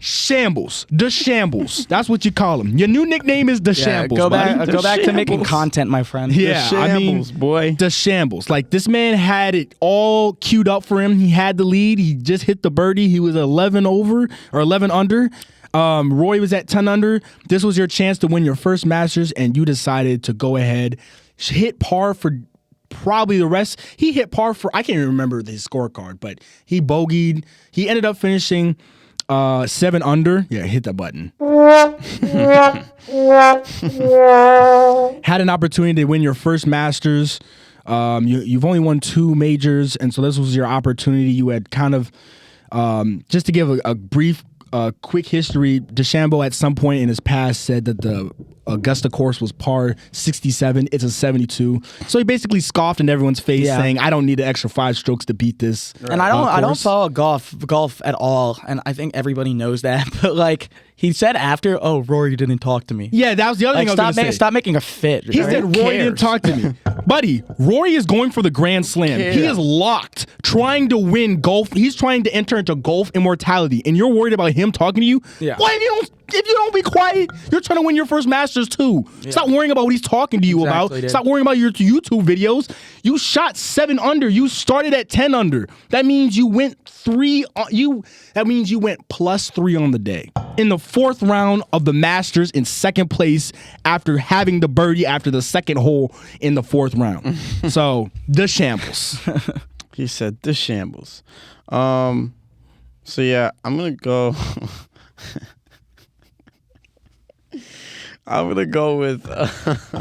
Shambles. The Shambles. That's what you call him. Your new nickname is The Shambles. Go back buddy. go back to making content, my friend. Yeah, The Shambles, boy. The Shambles. Like, this man had it all queued up for him. He had the lead. He just hit the birdie. He was 11 over or 11 under. Roy was at 10 under. This was your chance to win your first Masters, and you decided to go ahead, hit par for probably the rest. He hit par for, I can't even remember his scorecard, but he bogeyed. He ended up finishing 7 under. Yeah, hit that button. Had an opportunity to win your first Masters. You've only won 2 majors, and so this was your opportunity. You had kind of, just to give a brief quick history, DeChambeau at some point in his past said that the Augusta course was par 67. It's a 72. So he basically scoffed in everyone's face, saying, "I don't need an extra 5 strokes to beat this." And I don't follow golf at all, and I think everybody knows that. But like he said after, "Oh, Rory didn't talk to me." Yeah, that was the other thing I was going to say. Stop making a fit. He said Rory didn't talk to me. Buddy, Rory is going for the Grand Slam. Yeah. He is locked, trying to win golf. He's trying to enter into golf immortality, and you're worried about him talking to you? Yeah. Why if you don't be quiet, you're trying to win your first Masters too. Yeah. Stop worrying about what he's talking to you about. Dude. Stop worrying about your YouTube videos. You shot 7 under. You started at 10 under. That means you went That means you went +3 on the day. In the 4th round of the Masters, in 2nd place after having the birdie after the 2nd hole in the 4th round. So the Shambles. He said the Shambles. So yeah, I'm gonna go. I'm gonna go with.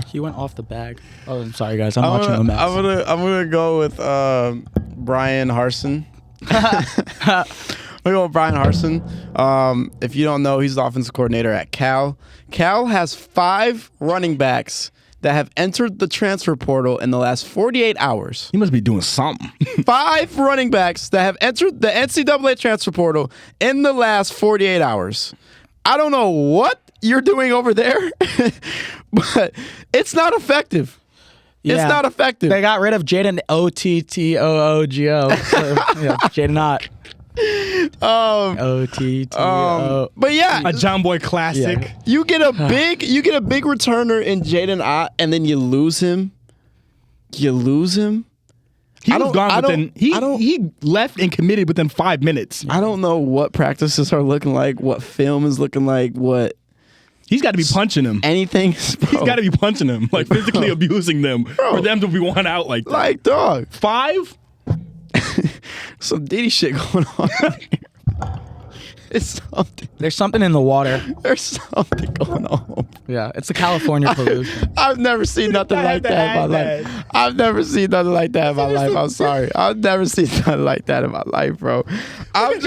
He went off the bag. Oh, I'm sorry, guys. I'm watching the match. I'm gonna go with Brian Harson. I'm gonna go with Brian Harson. If you don't know, he's the offensive coordinator at Cal. Cal has 5 running backs that have entered the transfer portal in the last 48 hours. He must be doing something. 5 running backs that have entered the NCAA transfer portal in the last 48 hours. I don't know what you're doing over there, but it's not effective. Yeah. It's not effective. They got rid of Jaden Ottoogo. So, yeah, Jaden Ott. Otto. But yeah, A John Boy classic. Yeah. you get a big returner in Jaden Ott, and then you lose him. He was gone within. He left and committed within 5 minutes. I don't know what practices are looking like, what film is looking like, what He's got to be punching him. anything. He's got to be punching them, like physically abusing them, for them to be one out like that. Like, dog. 5? Some Diddy shit going on here. It's something. There's something in the water. There's something going on. Yeah, it's the California pollution. I've never seen nothing like that in my life. I've never seen nothing like that in my life. I'm sorry. I've never seen nothing like that in my life, bro. I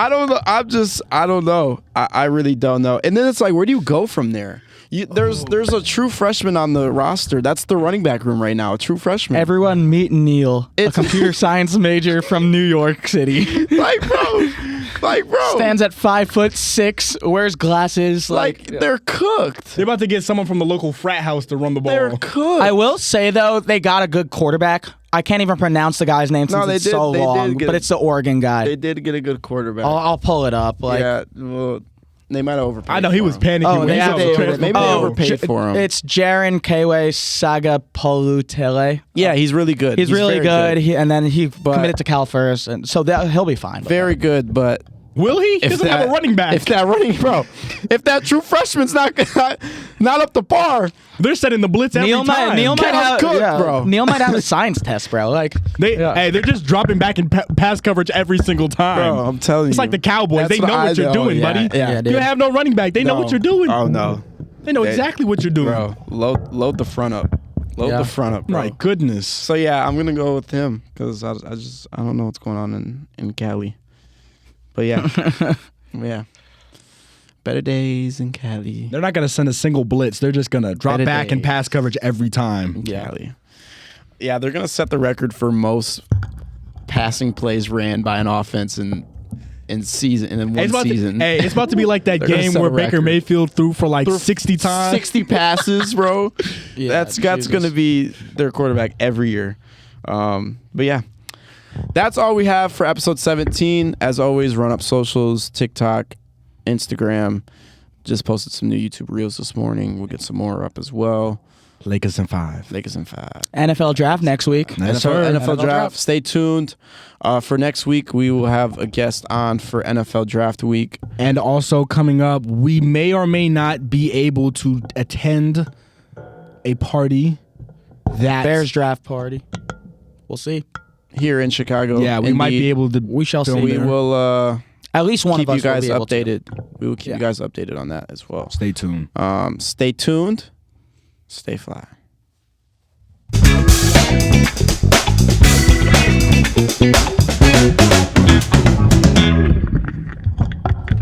don't know. I really don't know. And then it's like, where do you go from there? There's a true freshman on the roster. That's the running back room right now. A true freshman. Everyone meet Neil, a computer science major from New York City. Like, bro. Stands at 5'6", wears glasses. Like, they're cooked. They're about to get someone from the local frat house to run the ball. They're cooked. I will say, though, they got a good quarterback. I can't even pronounce the guy's name since it's so long, but it's the Oregon guy. They did get a good quarterback. I'll pull it up. Yeah, well, they might have overpaid. I know he was panicking. Oh, when he saw the transfer. maybe they overpaid for him. It's Jaron Kawe Sagapolutele. Yeah, he's really good. He's really very good. And then he committed to Cal first, and so he'll be fine. Very good, but Will he? He doesn't have a running back. If that true freshman's not up to par, they're setting the blitz every time. Neil might have bro. Neil might have a science test, bro. Like they're just dropping back in pass coverage every single time. Bro, I'm telling you, it's like the Cowboys. They know what you're doing, buddy. Yeah, you have no running back. They know what you're doing. Oh no, they know exactly what you're doing, bro. Load the front up. Load the front up, bro. My goodness. So yeah, I'm gonna go with him because I don't know what's going on in Cali. But yeah, yeah. Better days in Cali. They're not going to send a single blitz. They're just going to drop back in pass coverage every time. Cali. Yeah, they're going to set the record for most passing plays ran by an offense in one season. It's about to be like that game where Baker Mayfield threw for like 60 times. 60 passes, bro. Yeah, that's going to be their quarterback every year. But yeah. That's all we have for episode 17. As always, run up socials, TikTok Instagram. Just posted some new YouTube reels this morning. We'll get some more up as well. Lakers in 5. Lakers in 5. NFL draft next week. Yes, sir. NFL draft. Stay tuned. For next week, we will have a guest on for NFL draft week. And also coming up, we may or may not be able to attend a party that Bears draft party. We'll see. Here in Chicago. Yeah, we might be able to. We shall film see. We there. will At least one keep of you us will guys be able to. updated. We will keep you guys updated on that as well. Stay tuned. Stay tuned. Stay fly.